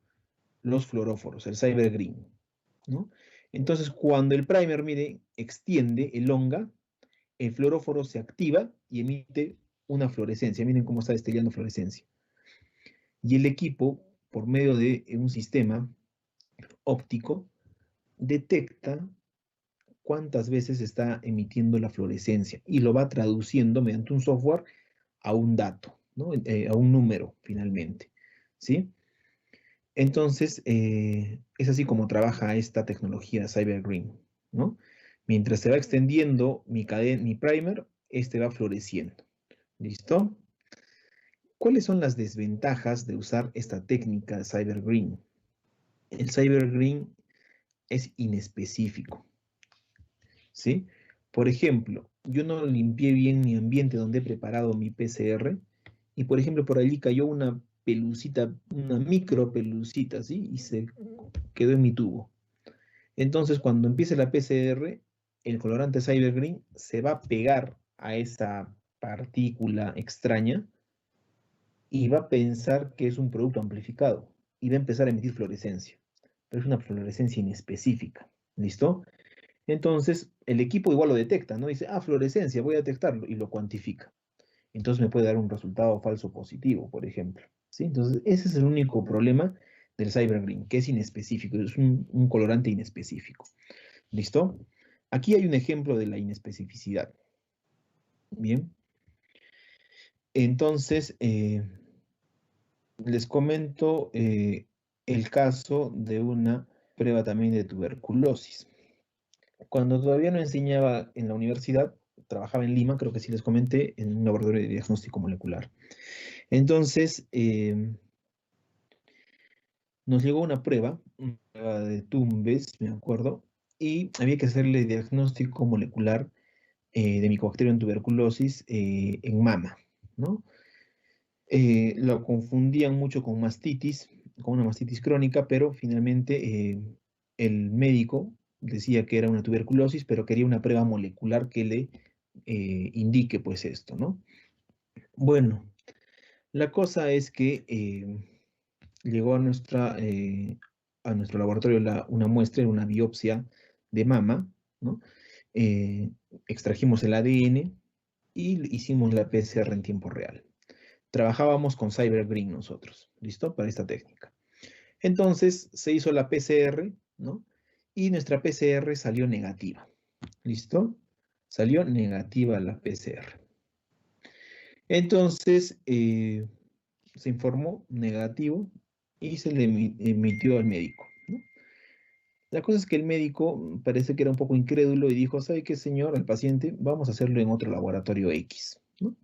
los fluoróforos, el Cyber Green, ¿no? Entonces, cuando el primer, mire, extiende, elonga, el fluoróforo se activa y emite una fluorescencia. Miren cómo está destellando fluorescencia. Y el equipo, por medio de un sistema óptico, detecta cuántas veces está emitiendo la fluorescencia y lo va traduciendo mediante un software a un dato, ¿no? A un número, finalmente, ¿sí? Entonces, es así como trabaja esta tecnología Cyber Green, ¿no? Mientras se va extendiendo mi primer, este va floreciendo. ¿Listo? ¿Cuáles son las desventajas de usar esta técnica de Cyber Green? El Cyber Green es inespecífico, ¿sí? Por ejemplo, yo no limpié bien mi ambiente donde he preparado mi PCR y, por ejemplo, por allí cayó una pelucita, una micro pelucita, ¿sí? Y se quedó en mi tubo. Entonces, cuando empiece la PCR, el colorante Cyber Green se va a pegar a esa partícula extraña y va a pensar que es un producto amplificado y va a empezar a emitir fluorescencia, pero es una fluorescencia inespecífica. ¿Listo? Entonces, el equipo igual lo detecta, ¿no? Dice, fluorescencia, voy a detectarlo, y lo cuantifica. Entonces me puede dar un resultado falso positivo, por ejemplo, ¿sí? Entonces, ese es el único problema del Cyber Green, que es inespecífico, es un colorante inespecífico. ¿Listo? Aquí hay un ejemplo de la inespecificidad. Bien. Entonces, les comento el caso de una prueba también de tuberculosis. Cuando todavía no enseñaba en la universidad, trabajaba en Lima, creo que sí les comenté, en un laboratorio de diagnóstico molecular. Entonces, nos llegó una prueba de Tumbes, me acuerdo, y había que hacerle diagnóstico molecular de Mycobacterium en tuberculosis en mama, ¿no? Lo confundían mucho con mastitis, con una mastitis crónica, pero finalmente el médico decía que era una tuberculosis, pero quería una prueba molecular que le indique pues esto, ¿no? Bueno, la cosa es que llegó a nuestro laboratorio una muestra, una biopsia de mama, ¿no? Extrajimos el ADN y hicimos la PCR en tiempo real. Trabajábamos con Cyber Green nosotros, ¿listo? Para esta técnica. Entonces se hizo la PCR, ¿no? Y nuestra PCR salió negativa, ¿listo? Salió negativa la PCR. Entonces se informó negativo y se le emitió al médico, ¿no? La cosa es que el médico parece que era un poco incrédulo y dijo, ¿sabe qué, señor? Al paciente, vamos a hacerlo en otro laboratorio X, ¿no?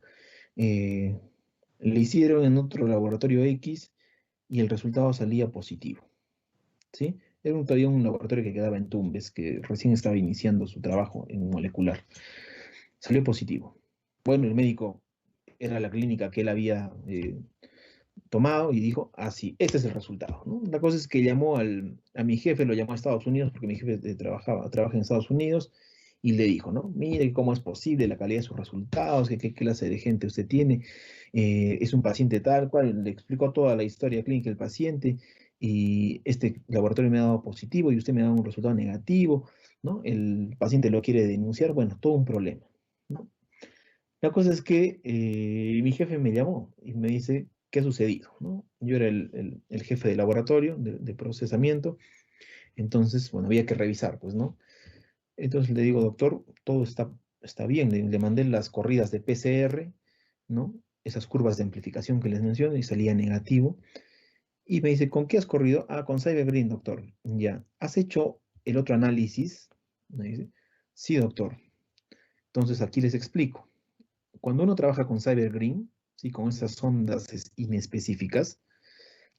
Le hicieron en otro laboratorio X y el resultado salía positivo, ¿sí? Era todavía un laboratorio que quedaba en Tumbes, que recién estaba iniciando su trabajo en molecular. Salió positivo. Bueno, el médico era la clínica que él había tomado y dijo, sí, este es el resultado, ¿no? La cosa es que llamó a mi jefe, lo llamó a Estados Unidos, porque mi jefe trabaja en Estados Unidos, y le dijo, ¿no? Mire cómo es posible la calidad de sus resultados, qué clase de gente usted tiene, es un paciente tal cual, le explicó toda la historia clínica del paciente, y este laboratorio me ha dado positivo y usted me ha dado un resultado negativo, ¿no? El paciente lo quiere denunciar, bueno, todo un problema, ¿no? La cosa es que mi jefe me llamó y me dice, ¿qué ha sucedido? ¿No? Yo era el jefe de laboratorio, de procesamiento, entonces, bueno, había que revisar, pues, ¿no? Entonces le digo, doctor, todo está bien, le mandé las corridas de PCR, ¿no? Esas curvas de amplificación que les menciono y salía negativo. Y me dice, ¿con qué has corrido? Con Cyber Green, doctor. Ya. ¿Has hecho el otro análisis? Me dice, sí, doctor. Entonces aquí les explico. Cuando uno trabaja con Cyber Green, ¿sí? Con esas ondas inespecíficas,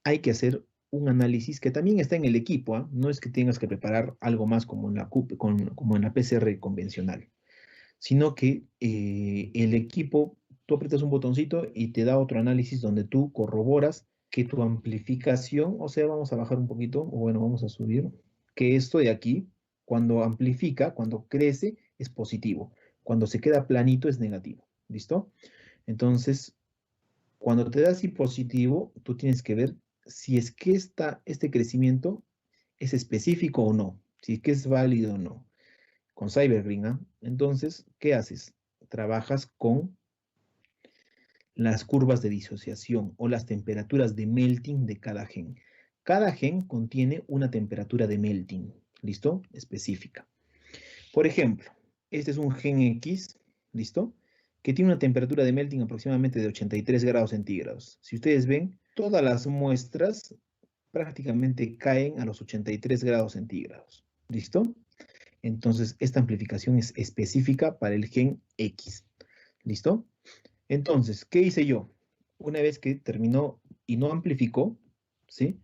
hay que hacer un análisis que también está en el equipo, ¿eh? No es que tengas que preparar algo más como en la PCR convencional, sino que el equipo tú aprietas un botoncito y te da otro análisis donde tú corroboras que tu amplificación, o sea, vamos a bajar un poquito, o bueno, vamos a subir, que esto de aquí, cuando amplifica, cuando crece, es positivo. Cuando se queda planito, es negativo. ¿Listo? Entonces, cuando te da así positivo, tú tienes que ver si es que este crecimiento es específico o no, si es que es válido o no. Con Cybergreen, ¿ah? Entonces, ¿qué haces? Trabajas con las curvas de disociación o las temperaturas de melting de cada gen. Cada gen contiene una temperatura de melting, ¿listo? Específica. Por ejemplo, este es un gen X, ¿listo? Que tiene una temperatura de melting aproximadamente de 83 grados centígrados. Si ustedes ven, todas las muestras prácticamente caen a los 83 grados centígrados, ¿listo? Entonces, esta amplificación es específica para el gen X, ¿listo? Entonces, ¿qué hice yo? Una vez que terminó y no amplificó, ¿sí?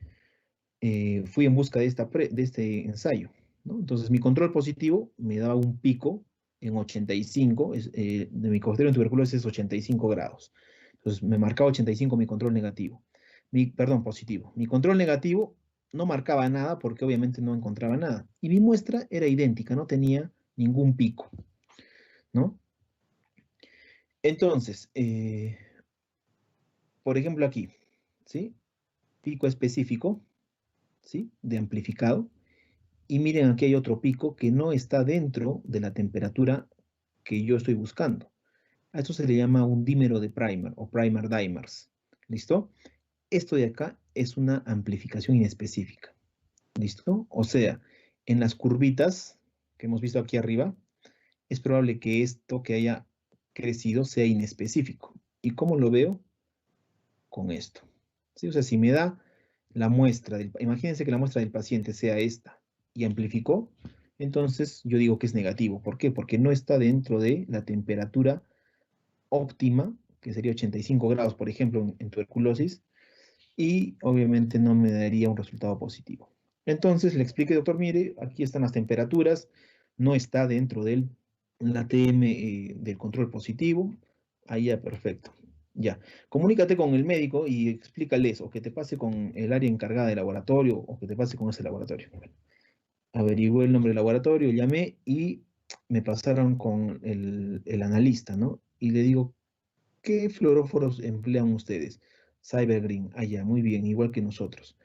Fui en busca de este ensayo, ¿no? Entonces, mi control positivo me daba un pico en 85, de mi Mycobacterium en tuberculosis es 85 grados. Entonces, me marcaba 85 mi control negativo. Perdón, positivo. Mi control negativo no marcaba nada porque obviamente no encontraba nada. Y mi muestra era idéntica, no tenía ningún pico, ¿no? Entonces, por ejemplo aquí, ¿sí? Pico específico, ¿sí? De amplificado. Y miren, aquí hay otro pico que no está dentro de la temperatura que yo estoy buscando. A esto se le llama un dímero de primer o primer dimers. ¿Listo? Esto de acá es una amplificación inespecífica. ¿Listo? O sea, en las curvitas que hemos visto aquí arriba, es probable que esto que haya crecido sea inespecífico. ¿Y cómo lo veo? Con esto. ¿Sí? O sea, si me da la muestra, imagínense que la muestra del paciente sea esta y amplificó, entonces yo digo que es negativo. ¿Por qué? Porque no está dentro de la temperatura óptima, que sería 85 grados, por ejemplo, en tuberculosis, y obviamente no me daría un resultado positivo. Entonces le expliqué, doctor, mire, aquí están las temperaturas, no está dentro del ATM del control positivo, ahí ya perfecto. Ya, comunícate con el médico y explícales, o que te pase con el área encargada de laboratorio, o que te pase con ese laboratorio. Bueno, averigué el nombre del laboratorio, llamé y me pasaron con el analista, ¿no? Y le digo, ¿qué fluoróforos emplean ustedes? Cybergreen, allá, muy bien, igual que nosotros.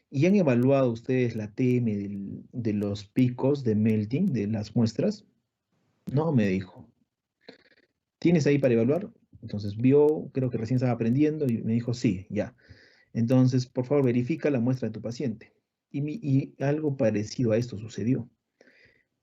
¿Y han evaluado ustedes la TM de los picos de melting de las muestras? No, me dijo. ¿Tienes ahí para evaluar? Entonces vio, creo que recién estaba aprendiendo y me dijo, sí, ya. Entonces, por favor, verifica la muestra de tu paciente. Y algo parecido a esto sucedió.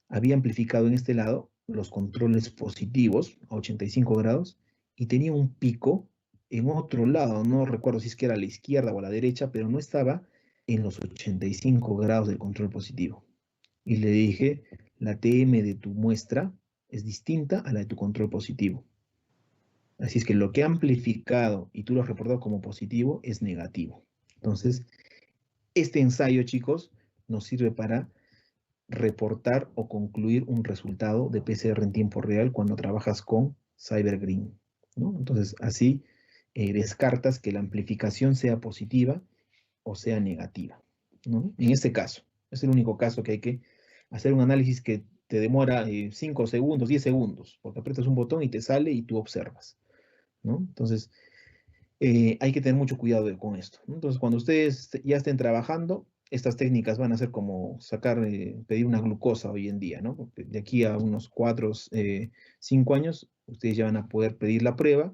Había amplificado en este lado los controles positivos a 85 grados y tenía un pico en otro lado, no recuerdo si es que era a la izquierda o a la derecha, pero no estaba en los 85 grados del control positivo. Y le dije, la TM de tu muestra es distinta a la de tu control positivo. Así es que lo que ha amplificado y tú lo has reportado como positivo es negativo. Entonces, este ensayo, chicos, nos sirve para reportar o concluir un resultado de PCR en tiempo real cuando trabajas con Cybergreen, ¿no? Entonces, así descartas que la amplificación sea positiva o sea negativa, ¿no? En este caso, es el único caso que hay que hacer un análisis que te demora 5 segundos, 10 segundos, porque aprietas un botón y te sale y tú observas, ¿no? Entonces, hay que tener mucho cuidado con esto, ¿no? Entonces, cuando ustedes ya estén trabajando, estas técnicas van a ser como pedir una glucosa hoy en día, ¿no? Porque de aquí a unos 4, 5 años, ustedes ya van a poder pedir la prueba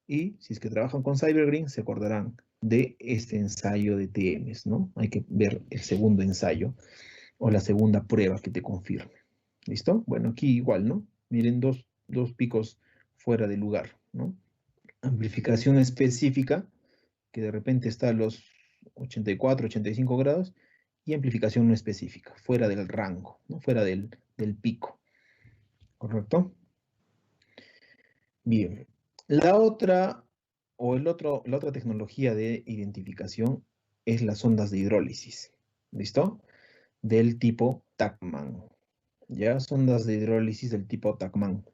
y si es que trabajan con Cybergreen, se acordarán de este ensayo de TMs, ¿no? Hay que ver el segundo ensayo o la segunda prueba que te confirme. ¿Listo? Bueno, aquí igual, ¿no? Miren, dos picos fuera de lugar, ¿no? Amplificación específica, que de repente está a los 84, 85 grados, y amplificación no específica, fuera del rango, ¿no? Fuera del pico. ¿Correcto? Bien. La otra tecnología de identificación es las ondas de hidrólisis. ¿Listo? Del tipo TACMAN. ¿Ya? Sondas de hidrólisis del tipo TACMAN.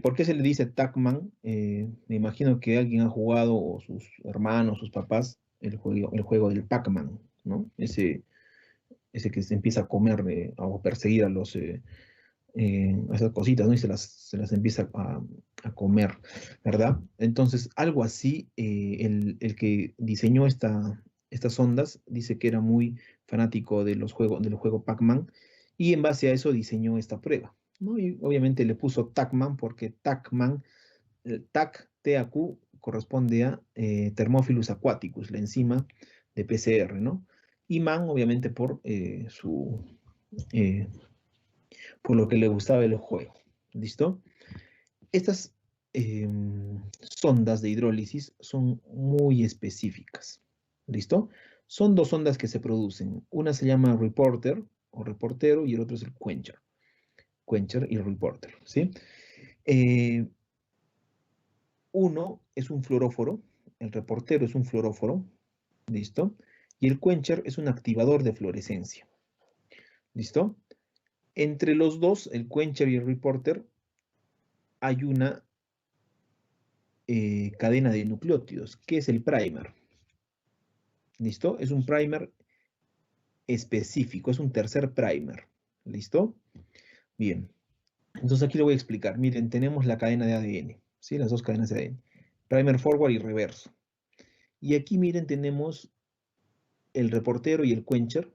¿Por qué se le dice TACMAN? Me imagino que alguien ha jugado, o sus hermanos, sus papás, el juego del Pac-Man, ¿no? Ese que se empieza a comer o a perseguir a a esas cositas, ¿no? Y se las empieza a comer, ¿verdad? Entonces, algo así, el que diseñó estas ondas dice que era muy fanático del juego Pac-Man, y en base a eso diseñó esta prueba, ¿no? Y obviamente le puso TACMAN porque TACMAN, TAC, corresponde a Thermophilus aquaticus, la enzima de PCR, ¿no? Y man, obviamente, eh, por lo que le gustaba el juego. ¿Listo? Estas sondas de hidrólisis son muy específicas. ¿Listo? Son dos ondas que se producen. Una se llama reporter o reportero, y el otro es el quencher. Quencher y reporter, ¿sí? Uno es un fluoróforo, el reportero es un fluoróforo, ¿listo? Y el quencher es un activador de fluorescencia. ¿Listo? Entre los dos, el quencher y el reporter, hay una cadena de nucleótidos, que es el primer. ¿Listo? Es un primer específico, es un tercer primer. ¿Listo? Bien. Entonces aquí lo voy a explicar. Miren, tenemos la cadena de ADN, ¿sí? Las dos cadenas de ADN. Primer forward y reverso. Y aquí, miren, tenemos el reportero y el quencher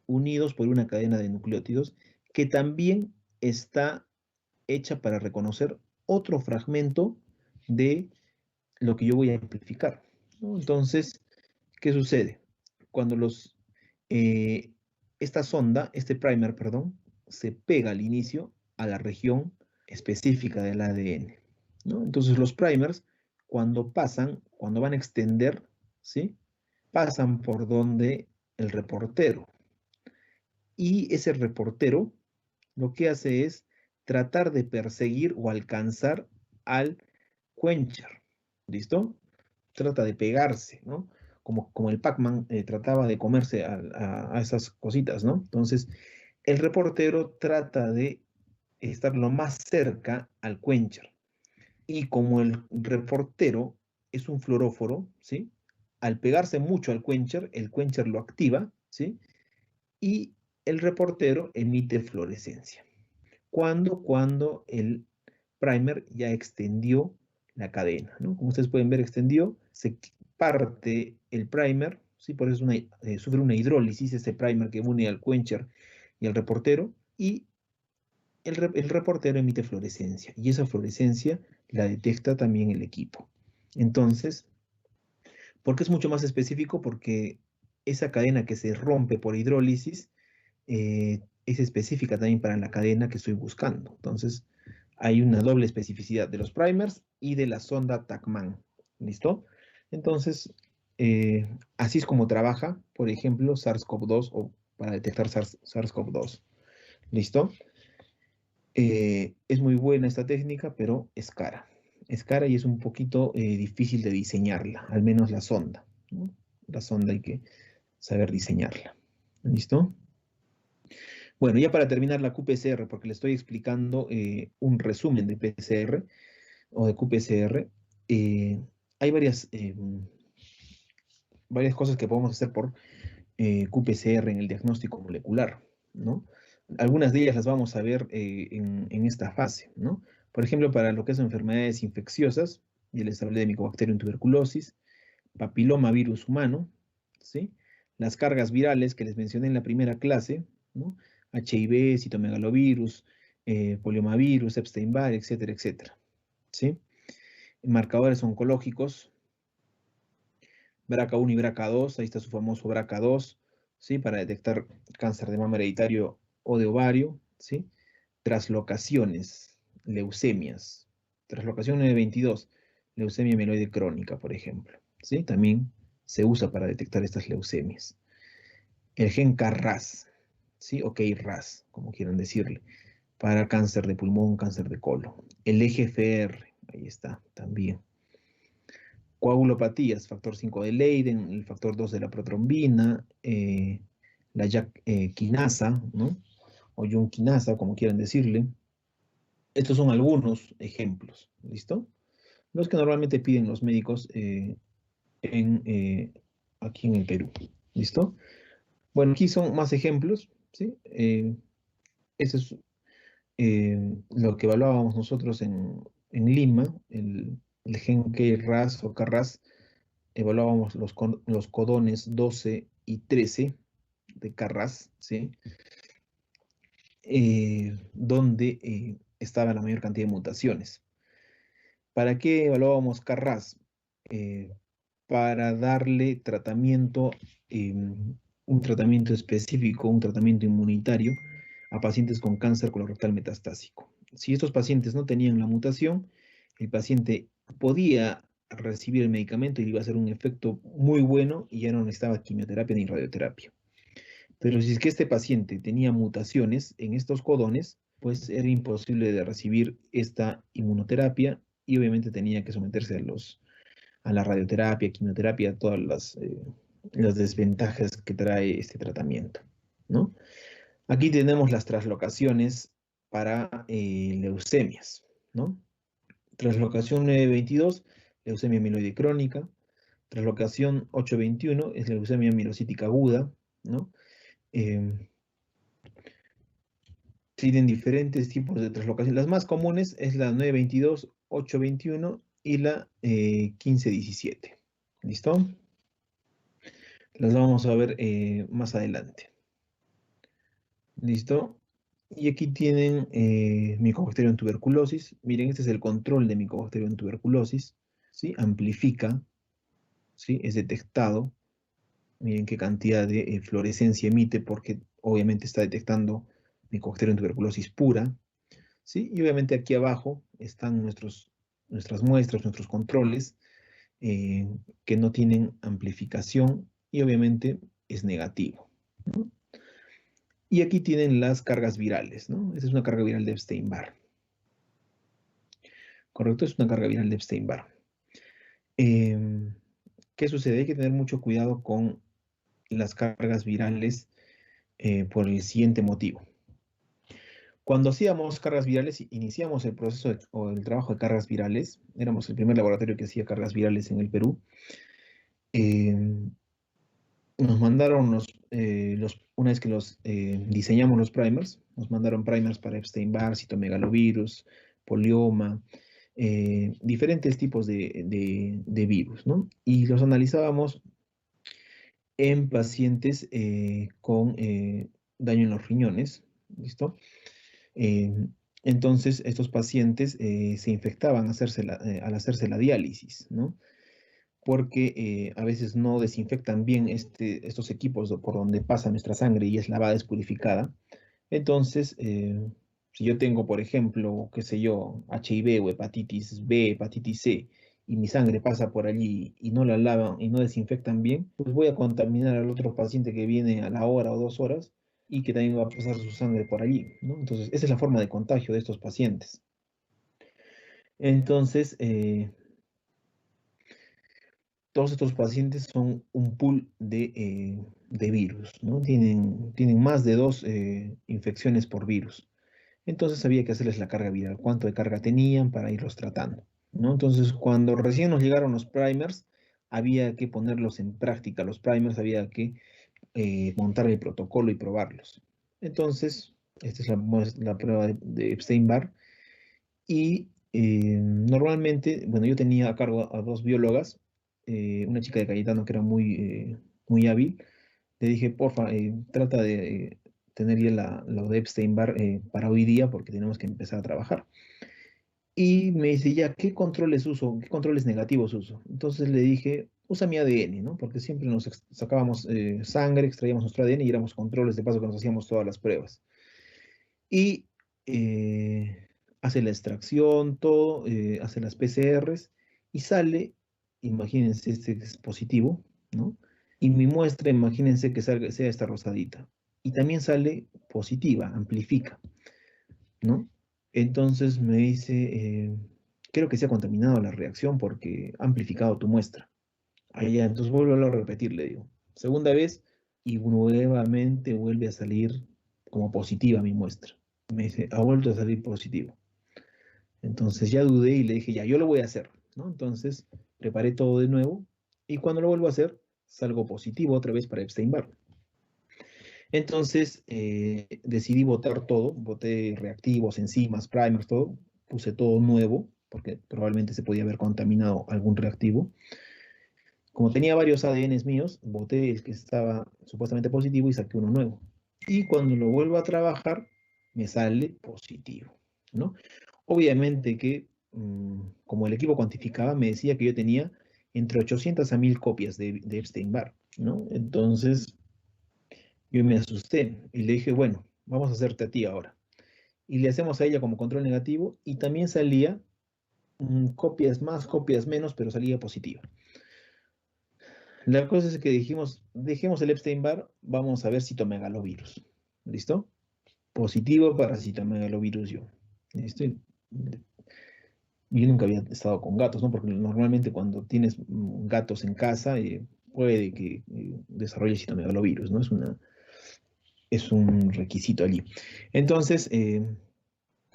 unidos por una cadena de nucleótidos que también está hecha para reconocer otro fragmento de lo que yo voy a amplificar, ¿no? Entonces, ¿qué sucede? Cuando esta sonda, este primer, perdón, se pega al inicio a la región específica del ADN, ¿no? Entonces los primers, cuando van a extender, ¿sí? Pasan por donde el reportero. Y ese reportero lo que hace es tratar de perseguir o alcanzar al quencher. ¿Listo? Trata de pegarse, ¿no? Como el Pac-Man trataba de comerse a esas cositas, ¿no? Entonces, el reportero trata de estar lo más cerca al quencher. Y como el reportero es un fluoróforo, ¿sí? Al pegarse mucho al quencher, el quencher lo activa, ¿sí? Y el reportero emite fluorescencia. Cuando el primer ya extendió la cadena, ¿no? Como ustedes pueden ver, extendió, se parte el primer, ¿sí? Por eso sufre una hidrólisis, ese primer que une al quencher y al reportero, y el reportero emite fluorescencia, y esa fluorescencia la detecta también el equipo. Entonces, ¿por qué es mucho más específico? Porque esa cadena que se rompe por hidrólisis es específica también para la cadena que estoy buscando. Entonces, hay una doble especificidad de los primers y de la sonda TACMAN. ¿Listo? Entonces, así es como trabaja, por ejemplo, SARS-CoV-2 o para detectar SARS-CoV-2. ¿Listo? Es muy buena esta técnica, pero es cara. Es cara y es un poquito difícil de diseñarla, al menos la sonda, ¿no? La sonda hay que saber diseñarla. ¿Listo? Bueno, ya para terminar la qPCR, porque le estoy explicando un resumen de PCR o de qPCR, hay varias cosas que podemos hacer por qPCR en el diagnóstico molecular, ¿no? Algunas de ellas las vamos a ver en esta fase, ¿no? Por ejemplo, para lo que son enfermedades infecciosas, ya les hablé de Mycobacterium tuberculosis, papilomavirus humano, ¿sí? Las cargas virales que les mencioné en la primera clase, ¿no? HIV, citomegalovirus, poliomavirus, Epstein-Barr, etcétera, etcétera, ¿sí? Marcadores oncológicos, BRCA1 y BRCA2, ahí está su famoso BRCA2, ¿sí? Para detectar cáncer de mama hereditario o de ovario, ¿sí? Traslocaciones, leucemias, traslocación 922, leucemia mieloide crónica, por ejemplo, ¿sí? También se usa para detectar estas leucemias. El gen KRAS, ¿sí? O KRAS, como quieran decirle, para cáncer de pulmón, cáncer de colon. El EGFR, ahí está, también. Coagulopatías, factor 5 de Leiden, el factor 2 de la protrombina, la JAK quinasa, ¿no? O Jun quinasa, como quieran decirle. Estos son algunos ejemplos, ¿listo? Los que normalmente piden los médicos aquí en el Perú, ¿listo? Bueno, aquí son más ejemplos, ¿sí? Ese es lo que evaluábamos nosotros en Lima, el gen KRAS o KRAS, evaluábamos los codones 12 y 13 de KRAS, ¿sí? Donde estaba la mayor cantidad de mutaciones. ¿Para qué evaluábamos KRAS? Para darle tratamiento, un tratamiento específico, un tratamiento inmunitario a pacientes con cáncer colorectal metastásico. Si estos pacientes no tenían la mutación, el paciente podía recibir el medicamento y iba a hacer un efecto muy bueno y ya no necesitaba quimioterapia ni radioterapia. Pero si es que este paciente tenía mutaciones en estos codones, pues era imposible de recibir esta inmunoterapia y obviamente tenía que someterse a la radioterapia, quimioterapia, todas las desventajas que trae este tratamiento, ¿no? Aquí tenemos las traslocaciones para leucemias, ¿no? Traslocación 922, leucemia amiloide crónica. Traslocación 821 es leucemia mielocítica aguda, ¿no? Tienen diferentes tipos de traslocación. Las más comunes es la 922, 821 y la 1517. ¿Listo? Las vamos a ver más adelante. ¿Listo? Y aquí tienen Mycobacterium en tuberculosis. Miren, este es el control de Mycobacterium en tuberculosis. ¿Sí? Amplifica. ¿Sí? Es detectado. Miren qué cantidad de fluorescencia emite porque obviamente está detectando Mycobacterium en tuberculosis pura. ¿Sí? Y obviamente aquí abajo están nuestras muestras, nuestros controles que no tienen amplificación y obviamente es negativo, ¿no? Y aquí tienen las cargas virales, ¿no? Esta es una carga viral de Epstein-Barr. ¿Correcto? Es una carga viral de Epstein-Barr. ¿Qué sucede? Hay que tener mucho cuidado con las cargas virales por el siguiente motivo. Cuando hacíamos cargas virales, iniciamos el proceso o el trabajo de cargas virales, éramos el primer laboratorio que hacía cargas virales en el Perú. Nos mandaron una vez que diseñamos los primers, nos mandaron primers para Epstein-Barr, citomegalovirus, polioma, diferentes tipos de virus, ¿no? Y los analizábamos en pacientes con daño en los riñones, ¿listo? Entonces, estos pacientes se infectaban al hacerse la diálisis, ¿no? Porque a veces no desinfectan bien estos equipos por donde pasa nuestra sangre y es lavada, es purificada. Entonces, si yo tengo, por ejemplo, qué sé yo, HIV o hepatitis B, hepatitis C, y mi sangre pasa por allí y no la lavan y no desinfectan bien, pues voy a contaminar al otro paciente que viene a la hora o 2 horas y que también va a pasar su sangre por allí, ¿no? Entonces, esa es la forma de contagio de estos pacientes. Entonces, todos estos pacientes son un pool de virus, ¿no? Tienen más de 2 infecciones por virus. Entonces había que hacerles la carga viral, cuánto de carga tenían para irlos tratando, ¿no? Entonces, cuando recién nos llegaron los primers, había que ponerlos en práctica. Los primers había que montar el protocolo y probarlos. Entonces, esta es la prueba de Epstein-Barr. Y normalmente, bueno, yo tenía a cargo a 2 biólogas, una chica de Cayetano que era muy hábil. Le dije, porfa, trata de tener ya lo de Epstein-Barr para hoy día porque tenemos que empezar a trabajar. Y me dice, ya, ¿qué controles uso? ¿Qué controles negativos uso? Entonces le dije, usa mi ADN, ¿no? Porque siempre nos sacábamos sangre, extraíamos nuestro ADN y éramos controles, de paso que nos hacíamos todas las pruebas. Y hace la extracción, todo, hace las PCRs y sale, imagínense, este es positivo, ¿no? Y mi muestra, imagínense que sea esta rosadita. Y también sale positiva, amplifica, ¿no? Entonces me dice, creo que se ha contaminado la reacción porque ha amplificado tu muestra. Allá, entonces vuelvo a repetir, le digo. Segunda vez y nuevamente vuelve a salir como positiva mi muestra. Me dice, ha vuelto a salir positivo. Entonces ya dudé y le dije, ya, yo lo voy a hacer, ¿no? Entonces preparé todo de nuevo y cuando lo vuelvo a hacer, salgo positivo otra vez para Epstein-Barr. Entonces decidí botar todo, boté reactivos, enzimas, primers, todo, puse todo nuevo, porque probablemente se podía haber contaminado algún reactivo. Como tenía varios ADNs míos, boté el que estaba supuestamente positivo y saqué uno nuevo. Y cuando lo vuelvo a trabajar, me sale positivo, ¿no? Obviamente que, como el equipo cuantificaba, me decía que yo tenía entre 800 a 1000 copias de Epstein-Barr, ¿no? Entonces, yo me asusté y le dije, bueno, vamos a hacerte a ti ahora. Y le hacemos a ella como control negativo y también salía copias más, copias menos, pero salía positiva. La cosa es que dijimos, dejemos el Epstein-Barr, vamos a ver citomegalovirus. ¿Listo? Positivo para citomegalovirus yo. ¿Listo? Yo nunca había estado con gatos, ¿no? Porque normalmente cuando tienes gatos en casa, puede que desarrolle citomegalovirus, ¿no? Es un requisito allí. Entonces,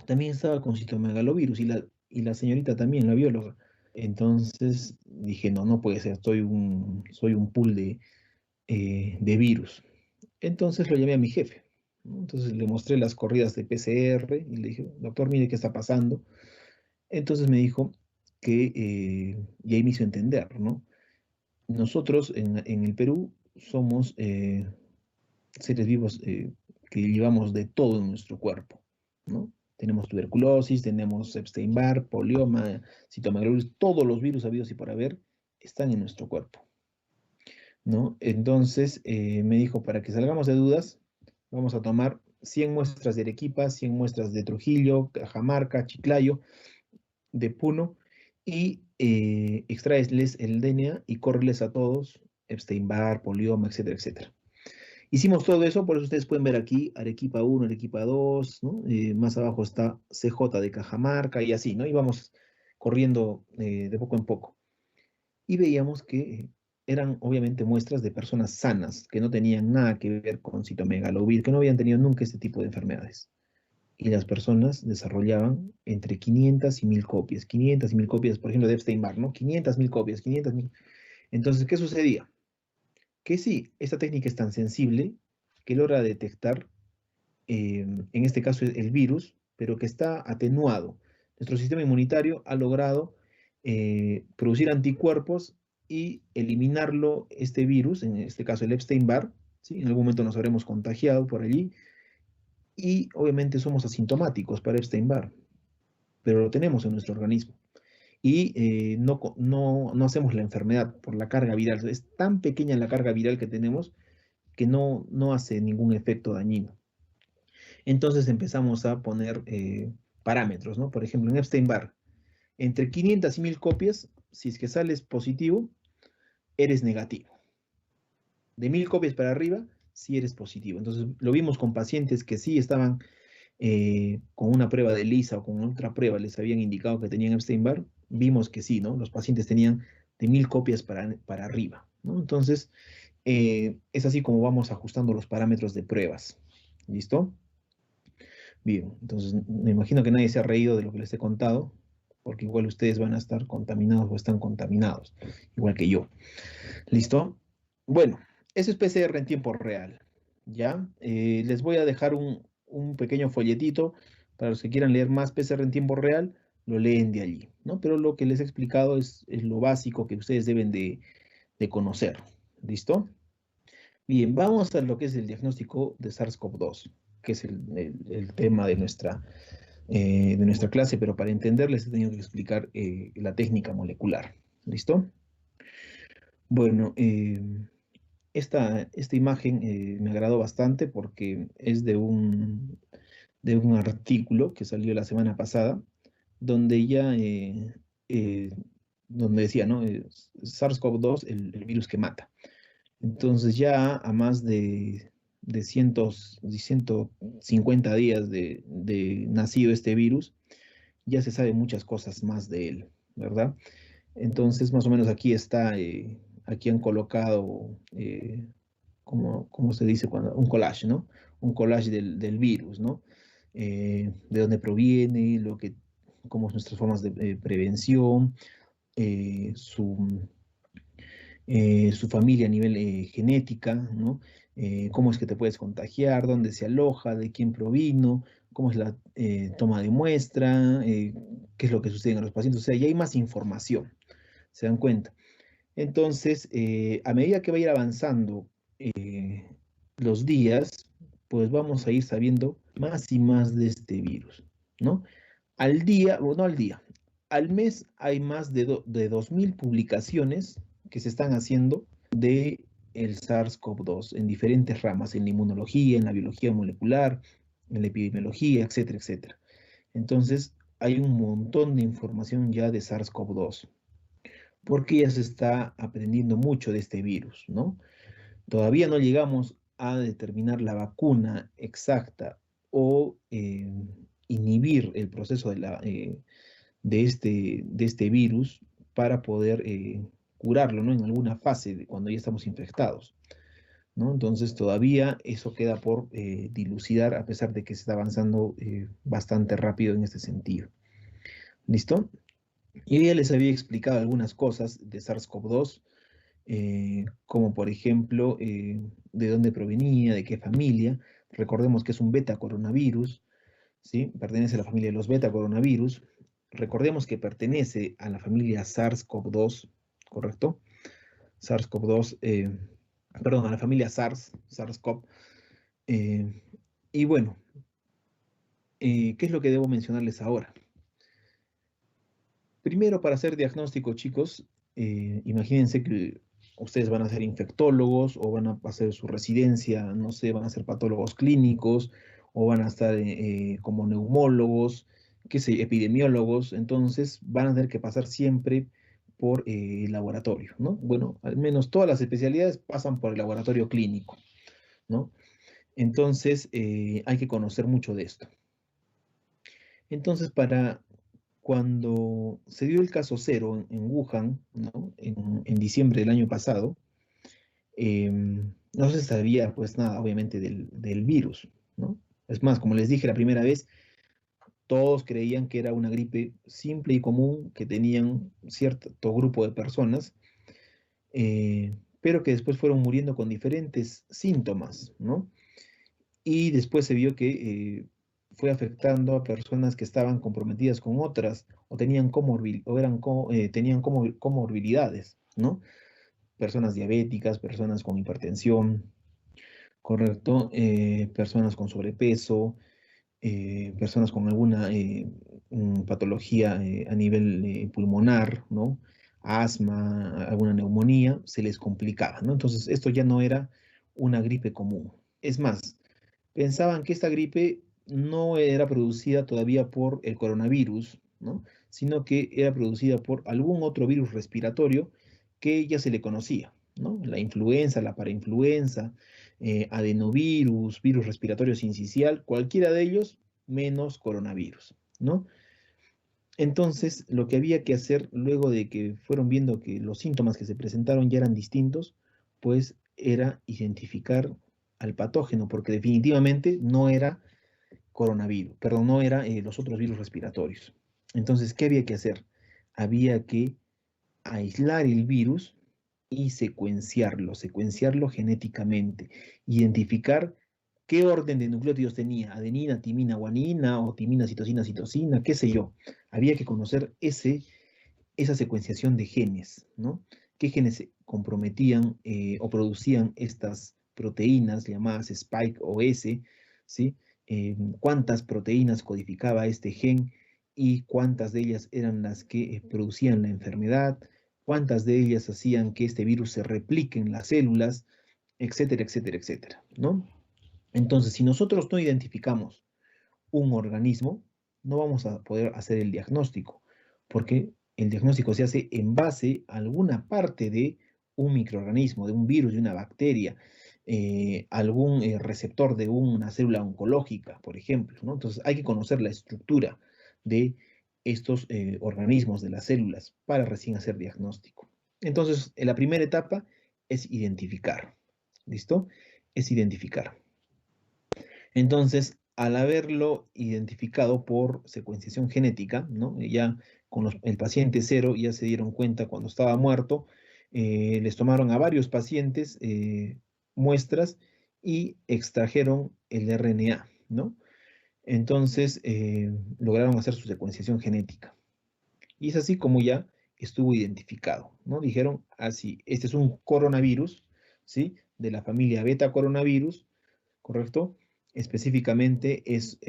también estaba con citomegalovirus y la señorita también, la bióloga. Entonces dije, no, no puede ser, soy un pool de virus. Entonces lo llamé a mi jefe, ¿no? Entonces le mostré las corridas de PCR y le dije, doctor, mire qué está pasando. Entonces me dijo que, y ahí me hizo entender, ¿no? Nosotros en el Perú somos seres vivos que llevamos de todo en nuestro cuerpo, ¿no? Tenemos tuberculosis, tenemos Epstein-Barr, polioma, citomegalovirus, todos los virus habidos y por haber están en nuestro cuerpo, ¿no? Entonces me dijo, para que salgamos de dudas, vamos a tomar 100 muestras de Arequipa, 100 muestras de Trujillo, Cajamarca, Chiclayo, de Puno, y extraerles el DNA y correrles a todos Epstein-Barr, polioma, etcétera, etcétera. Hicimos todo eso, por eso ustedes pueden ver aquí Arequipa 1, Arequipa 2, ¿no? Más abajo está CJ de Cajamarca y así, ¿no? Íbamos corriendo de poco en poco. Y veíamos que eran obviamente muestras de personas sanas, que no tenían nada que ver con citomegalovirus, que no habían tenido nunca este tipo de enfermedades. Y las personas desarrollaban entre 500 y 1000 copias, 500 y 1000 copias, por ejemplo, de Epstein-Barr, ¿no? 500, 1000 copias, 500, 1000. Entonces, ¿qué sucedía? Que sí, esta técnica es tan sensible que logra detectar, en este caso, el virus, pero que está atenuado. Nuestro sistema inmunitario ha logrado producir anticuerpos y eliminarlo, este virus, en este caso el Epstein-Barr, ¿sí? En algún momento nos habremos contagiado por allí, y obviamente somos asintomáticos para Epstein-Barr, pero lo tenemos en nuestro organismo. Y no hacemos la enfermedad por la carga viral. Es tan pequeña la carga viral que tenemos que no hace ningún efecto dañino. Entonces empezamos a poner parámetros, ¿no? Por ejemplo, en Epstein-Barr, entre 500 y 1000 copias, si es que sales positivo, eres negativo. De 1000 copias para arriba, sí eres positivo. Entonces lo vimos con pacientes que sí estaban con una prueba de ELISA o con otra prueba, les habían indicado que tenían Epstein-Barr, vimos que sí, ¿no? Los pacientes tenían de 1000 copias para arriba, ¿no? Entonces, es así como vamos ajustando los parámetros de pruebas. ¿Listo? Bien, entonces me imagino que nadie se ha reído de lo que les he contado, porque igual ustedes van a estar contaminados o están contaminados, igual que yo. ¿Listo? Bueno, eso es PCR en tiempo real, ¿ya? Les voy a dejar un pequeño folletito para los que quieran leer más PCR en tiempo real, lo leen de allí, ¿no? Pero lo que les he explicado es lo básico que ustedes deben de conocer. ¿Listo? Bien, vamos a lo que es el diagnóstico de SARS-CoV-2, que es el tema de nuestra clase, pero para entenderles he tenido que explicar la técnica molecular. ¿Listo? Bueno, esta imagen me agradó bastante porque es de un artículo que salió la semana pasada, donde ya, donde decía, ¿no? SARS-CoV-2, el virus que mata. Entonces ya a más de 150 días de nacido este virus, ya se sabe muchas cosas más de él, ¿verdad? Entonces más o menos aquí está, aquí han colocado, ¿cómo se dice? Un collage, ¿no? Un collage del virus, ¿no? De dónde proviene, cómo son nuestras formas de prevención, su familia a nivel genética, ¿no? Cómo es que te puedes contagiar, dónde se aloja, de quién provino, cómo es la toma de muestra, qué es lo que sucede en los pacientes. O sea, ya hay más información, ¿se dan cuenta? Entonces, a medida que va a ir avanzando los días, pues vamos a ir sabiendo más y más de este virus, ¿no? Al día, o no al día, al mes hay más de 2.000 publicaciones que se están haciendo de el SARS-CoV-2 en diferentes ramas, en la inmunología, en la biología molecular, en la epidemiología, etcétera, etcétera. Entonces, hay un montón de información ya de SARS-CoV-2, porque ya se está aprendiendo mucho de este virus, ¿no? Todavía no llegamos a determinar la vacuna exacta o inhibir el proceso de este virus para poder curarlo, ¿no? En alguna fase cuando ya estamos infectados, ¿no? Entonces todavía eso queda por dilucidar a pesar de que se está avanzando bastante rápido en este sentido. ¿Listo? Yo ya les había explicado algunas cosas de SARS-CoV-2, como por ejemplo, de dónde provenía, de qué familia. Recordemos que es un beta coronavirus, ¿sí? Pertenece a la familia de los beta coronavirus. Recordemos que pertenece a la familia SARS-CoV-2, ¿correcto? SARS-CoV-2, perdón, a la familia SARS-CoV. Y bueno, ¿qué es lo que debo mencionarles ahora? Primero, para hacer diagnóstico, chicos, imagínense que ustedes van a ser infectólogos o van a hacer su residencia, no sé, van a ser patólogos clínicos o van a estar como neumólogos, qué sé, epidemiólogos, entonces van a tener que pasar siempre por el laboratorio, ¿no? Bueno, al menos todas las especialidades pasan por el laboratorio clínico, ¿no? Entonces hay que conocer mucho de esto. Entonces, cuando se dio el caso cero en Wuhan, ¿no? En diciembre del año pasado, no se sabía pues nada, obviamente, del virus, ¿no? Es más, como les dije la primera vez, todos creían que era una gripe simple y común, que tenían cierto grupo de personas, pero que después fueron muriendo con diferentes síntomas, ¿no? Y después se vio que fue afectando a personas que estaban comprometidas con otras o tenían comorbilidades, ¿no? Personas diabéticas, personas con hipertensión, ¿correcto? Personas con sobrepeso, personas con alguna patología a nivel pulmonar, ¿no? Asma, alguna neumonía, se les complicaba, ¿no? Entonces, esto ya no era una gripe común. Es más, pensaban que esta gripe no era producida todavía por el coronavirus, ¿no? Sino que era producida por algún otro virus respiratorio que ya se le conocía, ¿no? La influenza, la parainfluenza, adenovirus, virus respiratorio sincicial, cualquiera de ellos menos coronavirus, ¿no? Entonces, lo que había que hacer luego de que fueron viendo que los síntomas que se presentaron ya eran distintos, pues era identificar al patógeno, porque definitivamente no era coronavirus, perdón, no era los otros virus respiratorios. Entonces, ¿qué había que hacer? Había que aislar el virus y secuenciarlo genéticamente, identificar qué orden de nucleótidos tenía, adenina, timina, guanina, o timina, citosina, citosina, qué sé yo. Había que conocer esa secuenciación de genes, ¿no? ¿Qué genes se comprometían o producían estas proteínas llamadas Spike o S, ¿sí? Cuántas proteínas codificaba este gen y cuántas de ellas eran las que producían la enfermedad, cuántas de ellas hacían que este virus se replique en las células, etcétera, etcétera, etcétera, ¿no? Entonces, si nosotros no identificamos un organismo, no vamos a poder hacer el diagnóstico, porque el diagnóstico se hace en base a alguna parte de un microorganismo, de un virus, de una bacteria, algún receptor de una célula oncológica, por ejemplo, ¿no? Entonces hay que conocer la estructura de estos organismos, de las células, para recién hacer diagnóstico. Entonces, en la primera etapa es identificar, ¿listo? Es identificar. Entonces, al haberlo identificado por secuenciación genética, ¿no? Ya con el paciente 0 ya se dieron cuenta cuando estaba muerto, les tomaron a varios pacientes muestras y extrajeron el RNA, ¿no? Entonces lograron hacer su secuenciación genética. Y es así como ya estuvo identificado, ¿no? Dijeron así, este es un coronavirus, ¿sí? De la familia beta coronavirus, ¿correcto? Específicamente es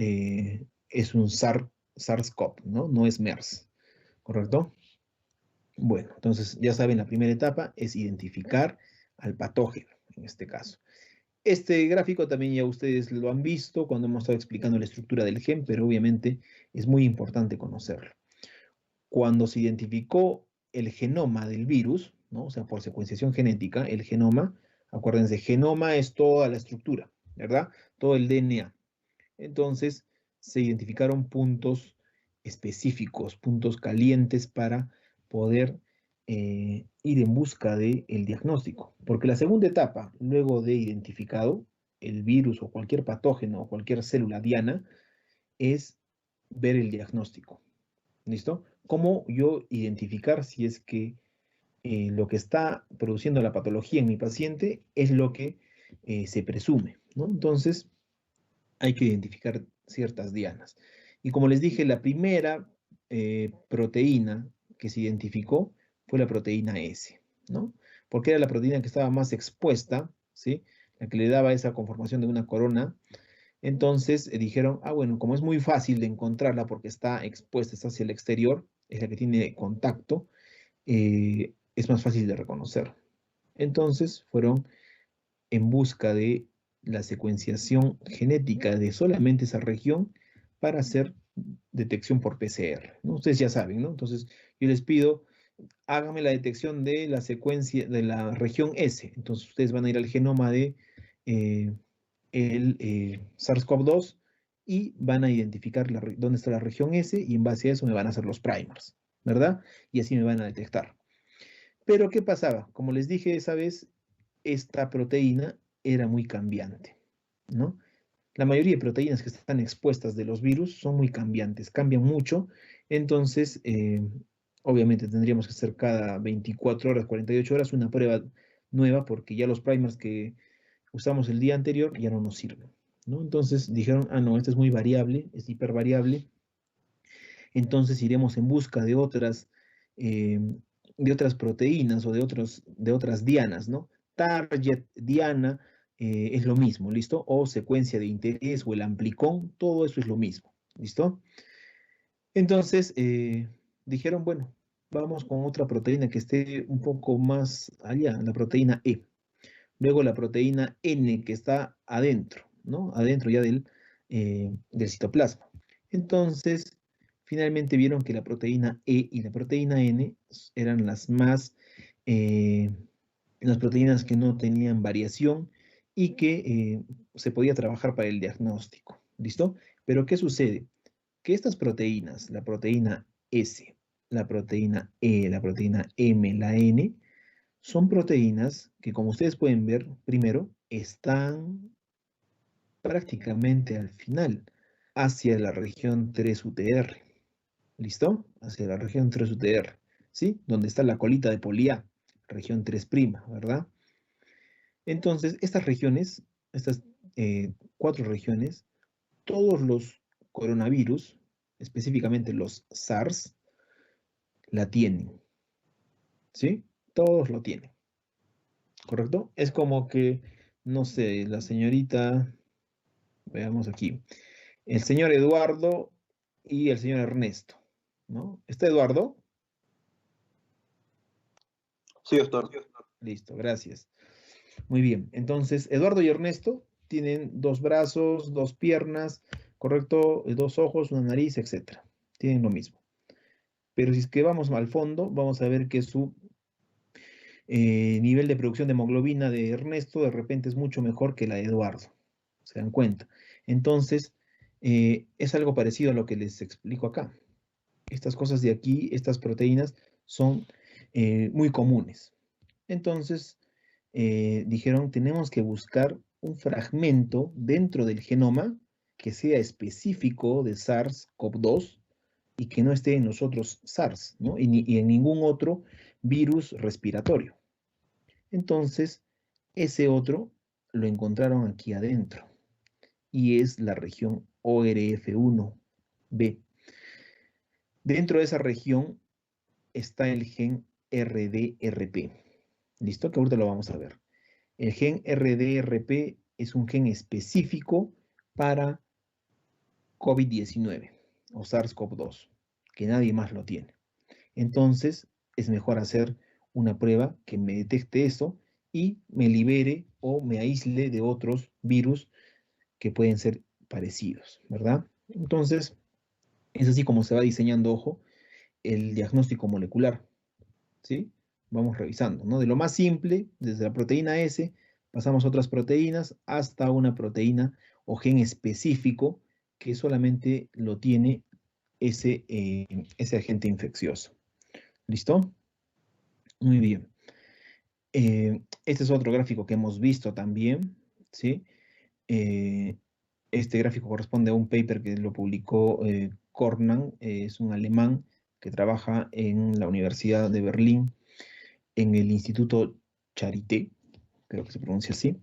un SARS-CoV, ¿no? No es MERS, ¿correcto? Bueno, entonces ya saben, la primera etapa es identificar al patógeno, en este caso. Este gráfico también ya ustedes lo han visto cuando hemos estado explicando la estructura del gen, pero obviamente es muy importante conocerlo. Cuando se identificó el genoma del virus, ¿no? O sea, por secuenciación genética, el genoma, acuérdense, genoma es toda la estructura, ¿verdad? Todo el DNA. Entonces, se identificaron puntos específicos, puntos calientes para poder ir en busca del diagnóstico. Porque la segunda etapa, luego de identificado el virus o cualquier patógeno o cualquier célula diana, es ver el diagnóstico. ¿Listo? ¿Cómo yo identificar si es que lo que está produciendo la patología en mi paciente es lo que se presume, ¿no? Entonces, hay que identificar ciertas dianas. Y como les dije, la primera proteína que se identificó fue la proteína S, ¿no? Porque era la proteína que estaba más expuesta, ¿sí? La que le daba esa conformación de una corona. Entonces dijeron, bueno, como es muy fácil de encontrarla porque está expuesta, está hacia el exterior, es la que tiene contacto, es más fácil de reconocer. Entonces fueron en busca de la secuenciación genética de solamente esa región para hacer detección por PCR, ¿no? Ustedes ya saben, ¿no? Entonces yo les pido, háganme la detección de la secuencia de la región S. Entonces ustedes van a ir al genoma de el SARS-CoV-2 y van a identificar dónde está la región S y en base a eso me van a hacer los primers, ¿verdad? Y así me van a detectar. Pero ¿qué pasaba? Como les dije esa vez, esta proteína era muy cambiante, ¿no? La mayoría de proteínas que están expuestas de los virus son muy cambiantes, cambian mucho, entonces obviamente tendríamos que hacer cada 24 horas, 48 horas una prueba nueva porque ya los primers que usamos el día anterior ya no nos sirven, ¿no? Entonces dijeron, no, esta es muy variable, es hipervariable, entonces iremos en busca de otras proteínas o de otras dianas, ¿no? Target, diana, es lo mismo, ¿listo? O secuencia de interés o el amplicón, todo eso es lo mismo, ¿listo? Entonces dijeron, bueno, vamos con otra proteína que esté un poco más allá, la proteína E. Luego la proteína N que está adentro, ¿no? Adentro ya del citoplasma. Entonces, finalmente vieron que la proteína E y la proteína N eran las proteínas que no tenían variación y que se podía trabajar para el diagnóstico, ¿listo? Pero ¿qué sucede? Que estas proteínas, la proteína S, la proteína E, la proteína M, la N, son proteínas que, como ustedes pueden ver, primero, están prácticamente al final, hacia la región 3UTR. ¿Listo? Hacia la región 3UTR, ¿sí? Donde está la colita de polía, región 3', ¿verdad? Entonces, estas regiones, estas 4 regiones, todos los coronavirus, específicamente los SARS, la tienen, ¿sí? Todos lo tienen, ¿correcto? Es como que, no sé, la señorita, veamos aquí, el señor Eduardo y el señor Ernesto, ¿no? ¿Está Eduardo? Sí, doctor. Listo, gracias. Muy bien, entonces Eduardo y Ernesto tienen 2 brazos, 2 piernas, ¿correcto? 2 ojos, una nariz, etc. Tienen lo mismo. Pero si es que vamos al fondo, vamos a ver que su nivel de producción de hemoglobina de Ernesto de repente es mucho mejor que la de Eduardo. ¿Se dan cuenta? Entonces, es algo parecido a lo que les explico acá. Estas cosas de aquí, estas proteínas, son muy comunes. Entonces, dijeron, tenemos que buscar un fragmento dentro del genoma que sea específico de SARS-CoV-2 y que no esté en los otros SARS, ¿no? Y en ningún otro virus respiratorio. Entonces, ese otro lo encontraron aquí adentro y es la región ORF1B. Dentro de esa región está el gen RDRP. ¿Listo? Que ahorita lo vamos a ver. El gen RDRP es un gen específico para COVID-19 o SARS-CoV-2, que nadie más lo tiene. Entonces, es mejor hacer una prueba que me detecte eso y me libere o me aísle de otros virus que pueden ser parecidos, ¿verdad? Entonces, es así como se va diseñando, ojo, el diagnóstico molecular, ¿sí? Vamos revisando, ¿no? De lo más simple, desde la proteína S, pasamos a otras proteínas hasta una proteína o gen específico que solamente lo tiene ese agente infeccioso. ¿Listo? Muy bien. Este es otro gráfico que hemos visto también, ¿sí? Este gráfico corresponde a un paper que lo publicó Cornan, es un alemán que trabaja en la Universidad de Berlín, en el Instituto Charité, creo que se pronuncia así.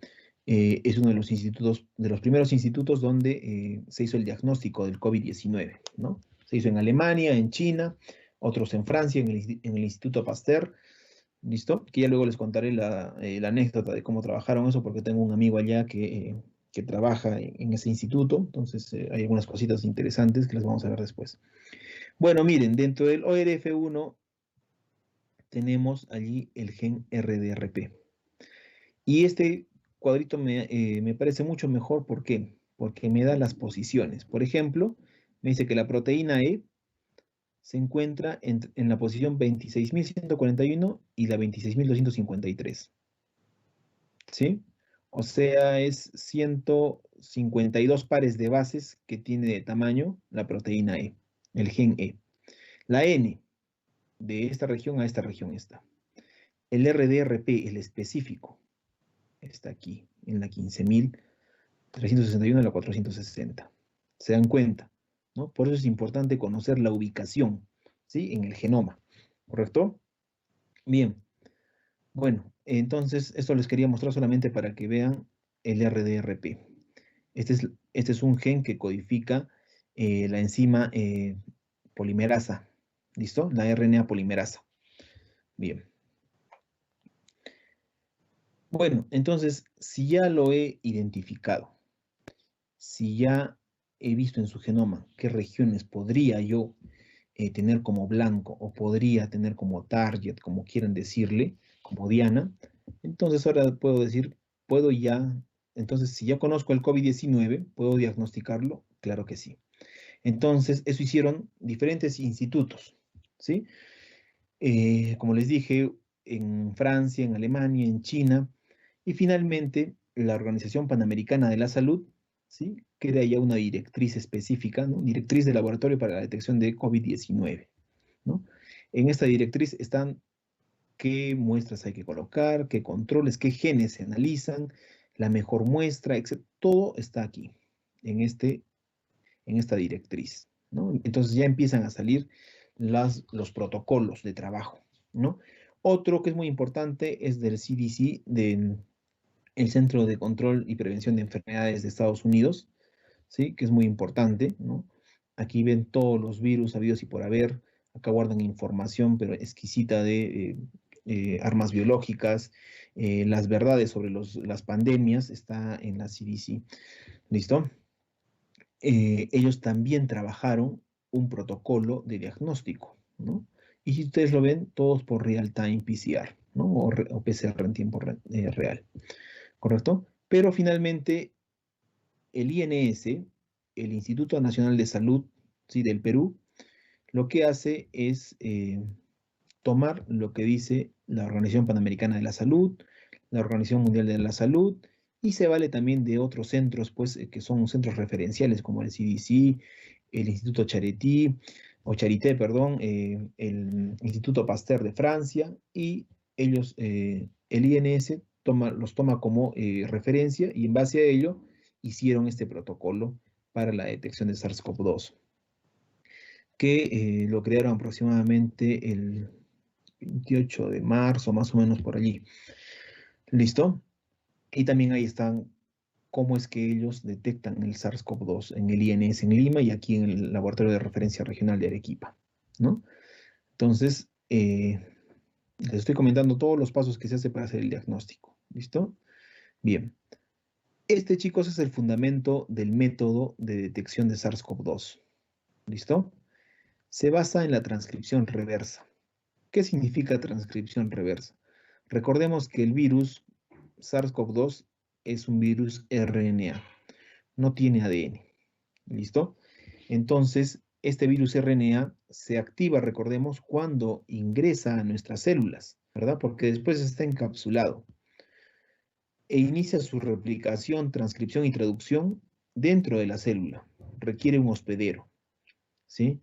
Es uno de los institutos, de los primeros institutos donde se hizo el diagnóstico del COVID-19, ¿no? Se hizo en Alemania, en China, otros en Francia, en el Instituto Pasteur, ¿listo? Que ya luego les contaré la anécdota de cómo trabajaron eso, porque tengo un amigo allá que trabaja en ese instituto, entonces hay algunas cositas interesantes que las vamos a ver después. Bueno, miren, dentro del ORF1 tenemos allí el gen RDRP. Y este cuadrito me parece mucho mejor, ¿por qué? Porque me da las posiciones. Por ejemplo, me dice que la proteína E se encuentra en la posición 26.141 y la 26.253. ¿Sí? O sea, es 152 pares de bases que tiene de tamaño la proteína E, el gen E. La N, de esta región a esta región está. El RDRP, el específico, está aquí, en la 15.361 a la 460. ¿Se dan cuenta? ¿No? Por eso es importante conocer la ubicación, ¿sí? En el genoma, ¿correcto? Bien. Bueno, entonces esto les quería mostrar solamente para que vean el RDRP. Este es un gen que codifica la enzima polimerasa. ¿Listo? La RNA polimerasa. Bien. Bueno, entonces, si ya lo he identificado, si ya he visto en su genoma qué regiones podría yo tener como blanco o podría tener como target, como quieran decirle, como diana, entonces ahora puedo decir, entonces si ya conozco el COVID-19, ¿puedo diagnosticarlo? Claro que sí. Entonces, eso hicieron diferentes institutos, ¿sí? Como les dije, en Francia, en Alemania, en China, y finalmente la Organización Panamericana de la Salud, ¿sí? Crea ya una directriz específica, ¿no? Directriz de laboratorio para la detección de COVID-19, ¿no? En esta directriz están qué muestras hay que colocar, qué controles, qué genes se analizan, la mejor muestra, etc. Todo está aquí, en esta directriz, ¿no? Entonces ya empiezan a salir los protocolos de trabajo, ¿no? Otro que es muy importante es del CDC, del Centro de Control y Prevención de Enfermedades de Estados Unidos, ¿sí? Que es muy importante, ¿no? Aquí ven todos los virus habidos y por haber, acá guardan información, pero exquisita de armas biológicas, las verdades sobre las pandemias, está en la CDC, ¿listo? Ellos también trabajaron un protocolo de diagnóstico, ¿no? Y si ustedes lo ven, todos por real-time PCR, ¿no? O PCR en tiempo real, ¿correcto? Pero finalmente, el INS, el Instituto Nacional de Salud, ¿sí? Del Perú, lo que hace es tomar lo que dice la Organización Panamericana de la Salud, la Organización Mundial de la Salud, y se vale también de otros centros, pues, que son centros referenciales, como el CDC, el Instituto Charité, el Instituto Pasteur de Francia, y ellos, el INS, los toma como referencia, y en base a ello hicieron este protocolo para la detección de SARS-CoV-2, que lo crearon aproximadamente el 28 de marzo, más o menos por allí. ¿Listo? Y también ahí están cómo es que ellos detectan el SARS-CoV-2 en el INS en Lima y aquí en el Laboratorio de Referencia Regional de Arequipa, ¿no? Entonces, les estoy comentando todos los pasos que se hace para hacer el diagnóstico. ¿Listo? Bien. Este, chicos, es el fundamento del método de detección de SARS-CoV-2. ¿Listo? Se basa en la transcripción reversa. ¿Qué significa transcripción reversa? Recordemos que el virus SARS-CoV-2 es un virus RNA, no tiene ADN. ¿Listo? Entonces, este virus RNA se activa, recordemos, cuando ingresa a nuestras células, ¿verdad? Porque después está encapsulado e inicia su replicación, transcripción y traducción dentro de la célula. Requiere un hospedero, ¿sí?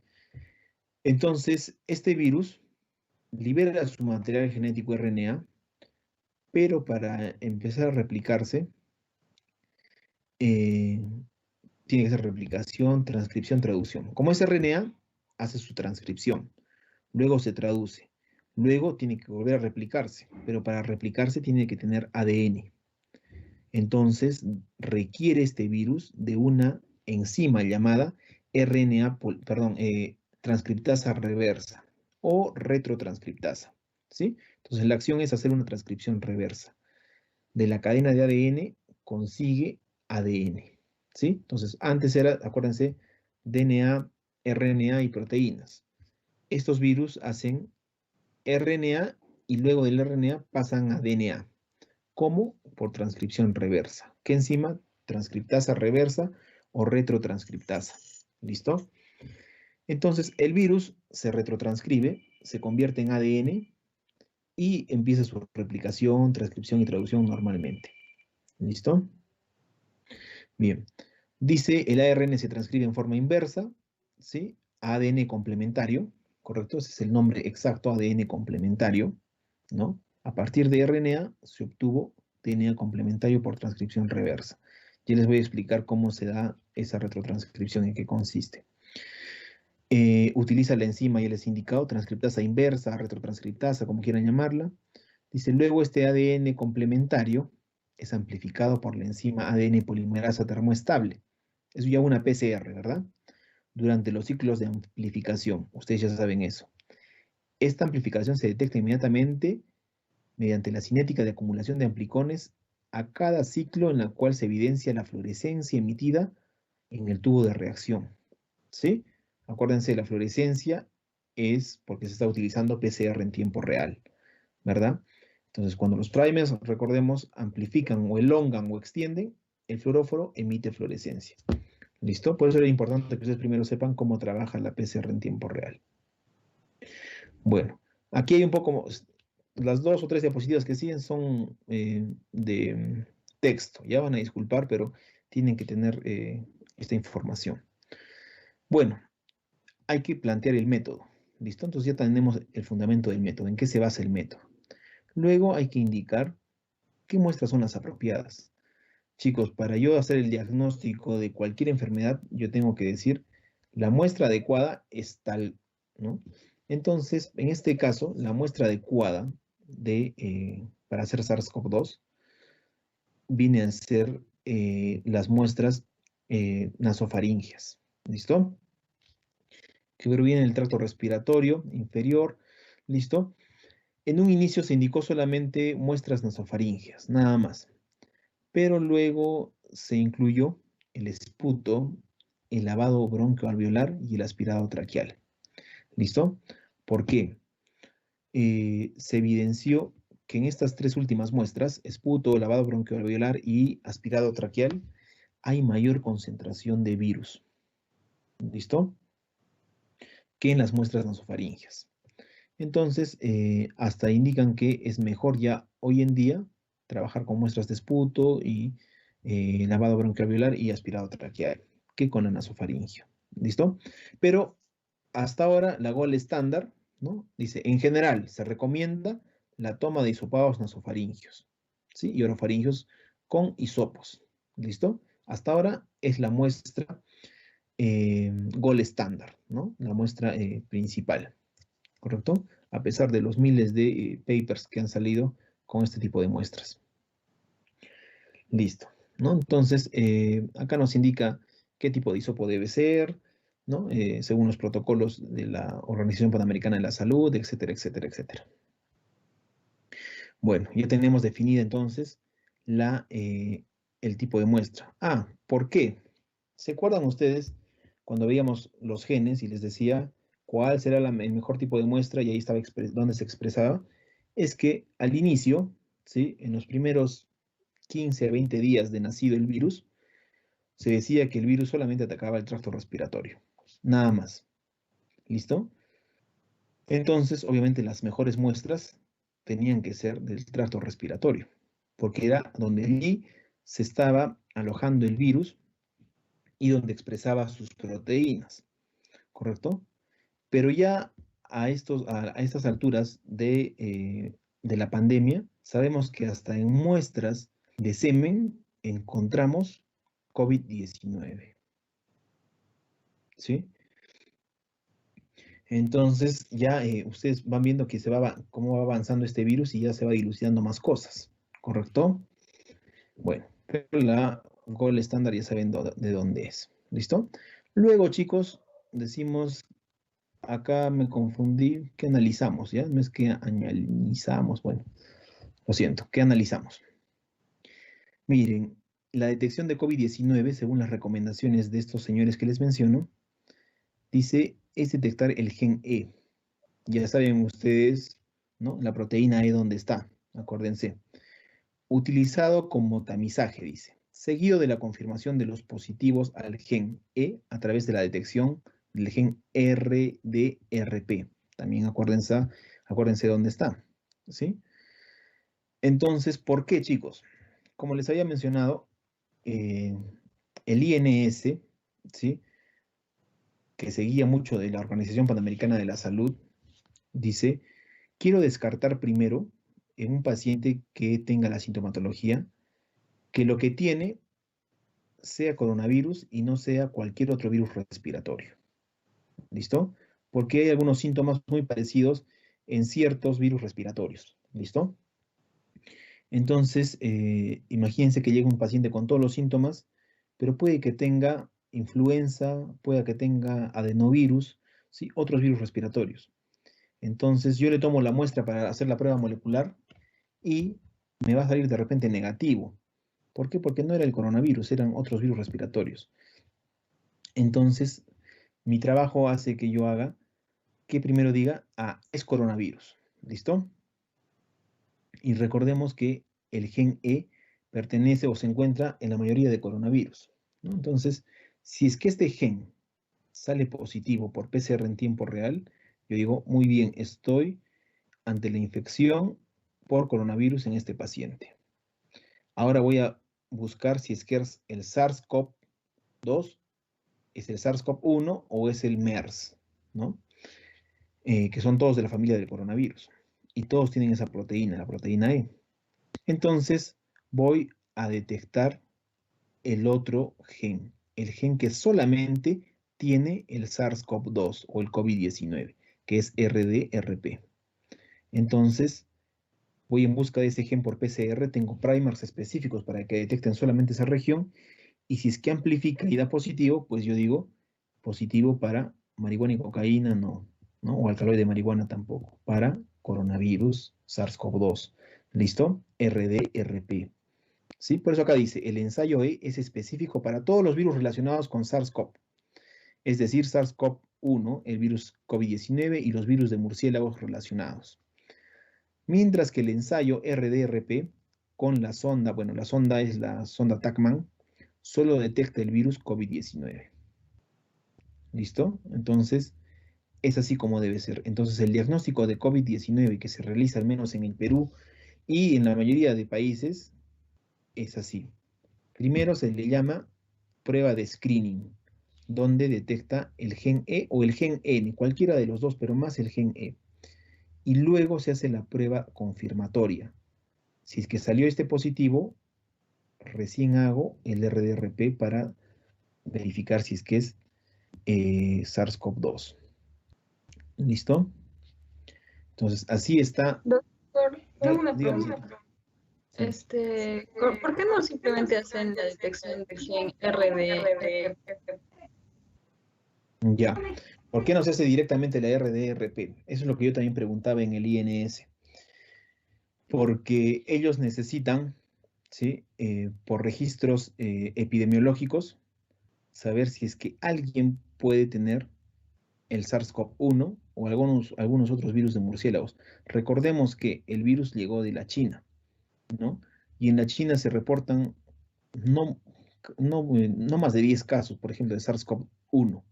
Entonces, este virus libera su material genético RNA, pero para empezar a replicarse, tiene que ser replicación, transcripción, traducción. Como es RNA, hace su transcripción, luego se traduce, luego tiene que volver a replicarse, pero para replicarse tiene que tener ADN. Entonces, requiere este virus de una enzima llamada transcriptasa reversa o retrotranscriptasa, ¿sí? Entonces, la acción es hacer una transcripción reversa. De la cadena de ADN consigue ADN, ¿sí? Entonces, antes era, acuérdense, DNA, RNA y proteínas. Estos virus hacen RNA y luego del RNA pasan a DNA. ¿Cómo? Por transcripción reversa. ¿Qué enzima? Transcriptasa reversa o retrotranscriptasa. ¿Listo? Entonces, el virus se retrotranscribe, se convierte en ADN y empieza su replicación, transcripción y traducción normalmente. ¿Listo? Bien. Dice, el ARN se transcribe en forma inversa, ¿sí? ADN complementario, ¿correcto? Ese es el nombre exacto, ADN complementario, ¿no? A partir de RNA se obtuvo DNA complementario por transcripción reversa. Ya les voy a explicar cómo se da esa retrotranscripción, en qué consiste. Utiliza la enzima, ya les he indicado, transcriptasa inversa, retrotranscriptasa, como quieran llamarla. Dice, luego este ADN complementario es amplificado por la enzima ADN polimerasa termoestable. Es ya una PCR, ¿verdad? Durante los ciclos de amplificación. Ustedes ya saben eso. Esta amplificación se detecta inmediatamente mediante la cinética de acumulación de amplicones a cada ciclo en la cual se evidencia la fluorescencia emitida en el tubo de reacción. ¿Sí? Acuérdense, la fluorescencia es porque se está utilizando PCR en tiempo real, ¿verdad? Entonces, cuando los primers, recordemos, amplifican o elongan o extienden, el fluoróforo emite fluorescencia. ¿Listo? Por eso era importante que ustedes primero sepan cómo trabaja la PCR en tiempo real. Bueno, aquí hay un poco, las 2 o 3 diapositivas que siguen son de texto. Ya van a disculpar, pero tienen que tener esta información. Bueno, hay que plantear el método. ¿Listo? Entonces ya tenemos el fundamento del método, en qué se basa el método. Luego hay que indicar qué muestras son las apropiadas. Chicos, para yo hacer el diagnóstico de cualquier enfermedad, yo tengo que decir, la muestra adecuada es tal, ¿no? Entonces, en este caso, la muestra adecuada para hacer SARS-CoV-2 viene a ser las muestras nasofaringeas. ¿Listo? Que proviene del tracto respiratorio inferior. ¿Listo? En un inicio se indicó solamente muestras nasofaringeas, nada más. Pero luego se incluyó el esputo, el lavado broncoalveolar y el aspirado traqueal. ¿Listo? ¿Por qué? Se evidenció que en estas 3 últimas muestras, esputo, lavado broncoalveolar y aspirado traqueal, hay mayor concentración de virus. ¿Listo? Que en las muestras nasofaringeas. Entonces, hasta indican que es mejor ya hoy en día trabajar con muestras de esputo y lavado broncoalveolar y aspirado traqueal que con la nasofaringea. ¿Listo? Pero hasta ahora la gold estándar, ¿no? Dice, en general se recomienda la toma de hisopados nasofaringeos, ¿sí? Y orofaringeos con hisopos. ¿Listo? Hasta ahora es la muestra gold estándar, ¿no? La muestra principal, ¿correcto? A pesar de los miles de papers que han salido con este tipo de muestras. Listo, ¿no? Entonces, acá nos indica qué tipo de hisopo debe ser, ¿no? Según los protocolos de la Organización Panamericana de la Salud, etcétera, etcétera, etcétera. Bueno, ya tenemos definida entonces el tipo de muestra. Ah, ¿por qué? ¿Se acuerdan ustedes cuando veíamos los genes y les decía cuál será el mejor tipo de muestra y ahí estaba donde se expresaba? Es que al inicio, ¿sí? En los primeros 15 a 20 días de nacido el virus, se decía que el virus solamente atacaba el tracto respiratorio, nada más. ¿Listo? Entonces, obviamente, las mejores muestras tenían que ser del tracto respiratorio, porque era donde allí se estaba alojando el virus y donde expresaba sus proteínas, ¿correcto? Pero ya a estas alturas de la pandemia, sabemos que hasta en muestras de semen encontramos COVID-19, ¿sí? Entonces ya ustedes van viendo que cómo va avanzando este virus y ya se va dilucidando más cosas, ¿correcto? Bueno, pero la gold estándar ya saben de dónde es, ¿listo? Luego, chicos, decimos, acá me confundí, ¿qué analizamos? ¿Ya? No es que analizamos, bueno, lo siento, ¿qué analizamos? Miren, la detección de COVID-19, según las recomendaciones de estos señores que les menciono, dice, es detectar el gen E. Ya saben ustedes, ¿no? La proteína E dónde está, acuérdense. Utilizado como tamizaje, dice, seguido de la confirmación de los positivos al gen E a través de la detección del gen RDRP. También acuérdense dónde está, ¿sí? Entonces, ¿por qué, chicos? Como les había mencionado, el INS, ¿sí? Que seguía mucho de la Organización Panamericana de la Salud, dice, quiero descartar primero en un paciente que tenga la sintomatología que lo que tiene sea coronavirus y no sea cualquier otro virus respiratorio. ¿Listo? Porque hay algunos síntomas muy parecidos en ciertos virus respiratorios. ¿Listo? Entonces, imagínense que llega un paciente con todos los síntomas, pero puede que tenga influenza, puede que tenga adenovirus, ¿sí? Otros virus respiratorios. Entonces, yo le tomo la muestra para hacer la prueba molecular y me va a salir de repente negativo. ¿Por qué? Porque no era el coronavirus, eran otros virus respiratorios. Entonces, mi trabajo hace que yo haga que primero diga, es coronavirus. ¿Listo? Y recordemos que el gen E pertenece o se encuentra en la mayoría de coronavirus, ¿no? Entonces, si es que este gen sale positivo por PCR en tiempo real, yo digo, muy bien, estoy ante la infección por coronavirus en este paciente. Ahora voy a buscar si es que es el SARS-CoV-2, es el SARS-CoV-1 o es el MERS, ¿no? Que son todos de la familia del coronavirus. Y todos tienen esa proteína, la proteína E. Entonces voy a detectar el otro gen, el gen que solamente tiene el SARS-CoV-2 o el COVID-19, que es RDRP. Entonces voy en busca de ese gen por PCR, tengo primers específicos para que detecten solamente esa región, y si es que amplifica y da positivo, pues yo digo positivo para marihuana y cocaína, no, o alcaloide de marihuana tampoco, para coronavirus SARS-CoV-2. ¿Listo? RDRP. ¿Sí? Por eso acá dice, el ensayo E es específico para todos los virus relacionados con SARS-CoV, es decir, SARS-CoV-1, el virus COVID-19 y los virus de murciélagos relacionados. Mientras que el ensayo RDRP con la sonda, bueno, la sonda es la sonda TACMAN, solo detecta el virus COVID-19. ¿Listo? Entonces, es así como debe ser. Entonces, el diagnóstico de COVID-19 que se realiza al menos en el Perú y en la mayoría de países es así. Primero se le llama prueba de screening, donde detecta el gen E o el gen N, cualquiera de los dos, pero más el gen E. Y luego se hace la prueba confirmatoria. Si es que salió este positivo, recién hago el RDRP para verificar si es que es SARS-CoV-2. ¿Listo? Entonces, así está. Doctor, tengo una Dígame. pregunta. ¿Por qué no simplemente hacen la detección de gen RD? Ya. ¿Por qué no se hace directamente la RDRP? Eso es lo que yo también preguntaba en el INS. Porque ellos necesitan, ¿sí? Por registros epidemiológicos, saber si es que alguien puede tener el SARS-CoV-1 o algunos otros virus de murciélagos. Recordemos que el virus llegó de la China, ¿no? Y en la China se reportan no, no más de 10 casos, por ejemplo, de SARS-CoV-1,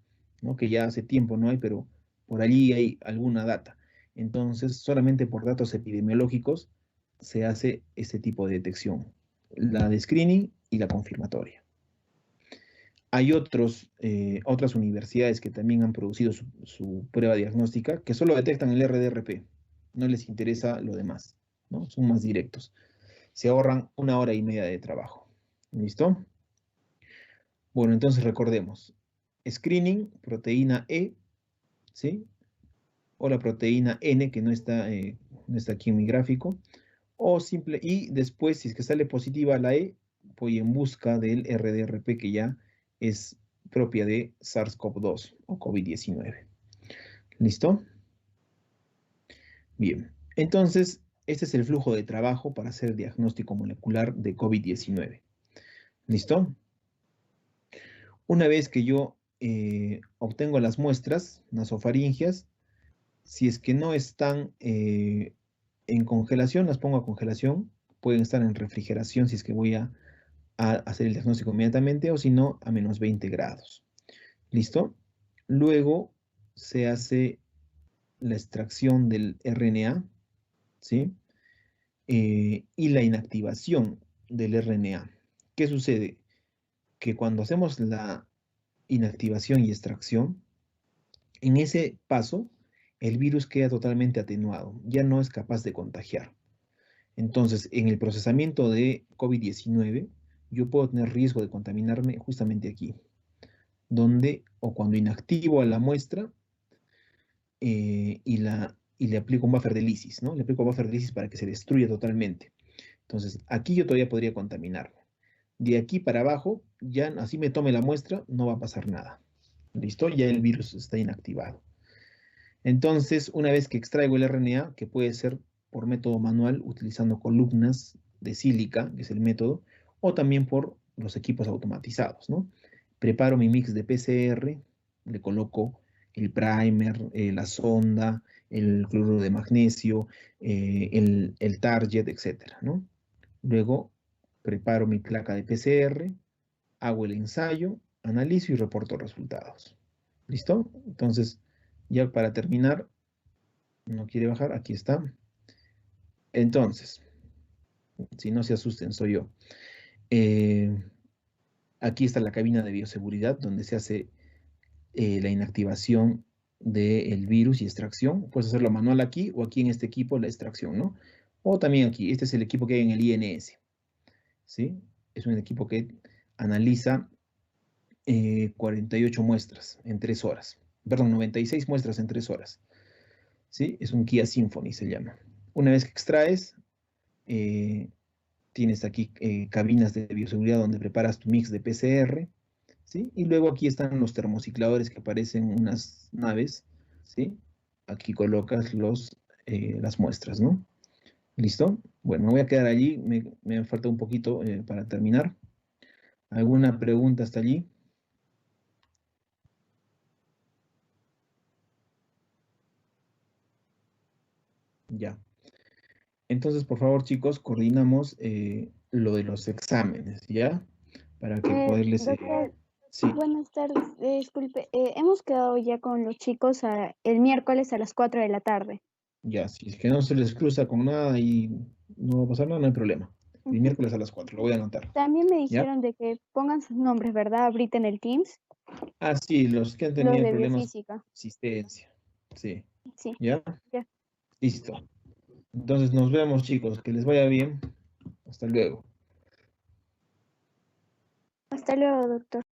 ¿no? Que ya hace tiempo no hay, pero por allí hay alguna data. Entonces, solamente por datos epidemiológicos se hace este tipo de detección, la de screening y la confirmatoria. Hay otras universidades que también han producido su prueba diagnóstica que solo detectan el RDRP, no les interesa lo demás, ¿no? Son más directos. Se ahorran 1 hora y media de trabajo. ¿Listo? Bueno, entonces recordemos. Screening, proteína E, ¿sí? O la proteína N, que no está aquí en mi gráfico. Y después, si es que sale positiva la E, voy en busca del RDRP, que ya es propia de SARS-CoV-2 o COVID-19. ¿Listo? Bien. Entonces, este es el flujo de trabajo para hacer el diagnóstico molecular de COVID-19. ¿Listo? Una vez que yo obtengo las muestras nasofaringeas, si es que no están en congelación, las pongo a congelación. Pueden estar en refrigeración si es que voy a hacer el diagnóstico inmediatamente, o si no, a menos 20 grados. ¿Listo? Luego se hace la extracción del RNA, ¿sí? Y la inactivación del RNA. ¿Qué sucede? Que cuando hacemos la inactivación y extracción, en ese paso, el virus queda totalmente atenuado, ya no es capaz de contagiar. Entonces, en el procesamiento de COVID-19, yo puedo tener riesgo de contaminarme justamente aquí, donde o cuando inactivo a la muestra y le aplico un buffer de lisis, ¿no? Le aplico un buffer de lisis para que se destruya totalmente. Entonces, aquí yo todavía podría contaminarme. De aquí para abajo, ya así me tome la muestra, no va a pasar nada. ¿Listo? Ya el virus está inactivado. Entonces, una vez que extraigo el RNA, que puede ser por método manual, utilizando columnas de sílica, que es el método, o también por los equipos automatizados, ¿no? Preparo mi mix de PCR, le coloco el primer, la sonda, el cloruro de magnesio, el target, etcétera, ¿no? Luego preparo mi placa de PCR, hago el ensayo, analizo y reporto resultados. ¿Listo? Entonces, ya para terminar, no quiere bajar, aquí está. Entonces, si no se asusten, soy yo. Aquí está la cabina de bioseguridad donde se hace la inactivación del virus y extracción. Puedes hacerlo manual aquí o aquí en este equipo la extracción, ¿no? O también aquí, este es el equipo que hay en el INS, ¿sí? Es un equipo que analiza 48 muestras en 3 horas. Perdón, 96 muestras en 3 horas. ¿Sí? Es un Kia Symphony, se llama. Una vez que extraes, tienes aquí cabinas de bioseguridad donde preparas tu mix de PCR, ¿sí? Y luego aquí están los termocicladores que parecen unas naves, ¿sí? Aquí colocas las muestras, ¿no? ¿Listo? Bueno, me voy a quedar allí, me falta un poquito para terminar. ¿Alguna pregunta hasta allí? Ya. Entonces, por favor, chicos, coordinamos lo de los exámenes, ¿ya? Para que poderles... Doctor, sí, buenas tardes. Disculpe, hemos quedado ya con los chicos el miércoles a las 4 de la tarde. ya, si es que no se les cruza con nada y no va a pasar nada, no hay problema. El Ujú. miércoles a las 4, lo voy a anotar, También me ¿ya? dijeron de que pongan sus nombres, ¿verdad? Ahorita en el Teams, Ah, sí, los que han los tenido de problemas de biofísica. asistencia, sí, Sí, ¿ya? ya. Listo. Entonces, nos vemos, chicos, que les vaya bien. Hasta luego. Hasta luego, doctor.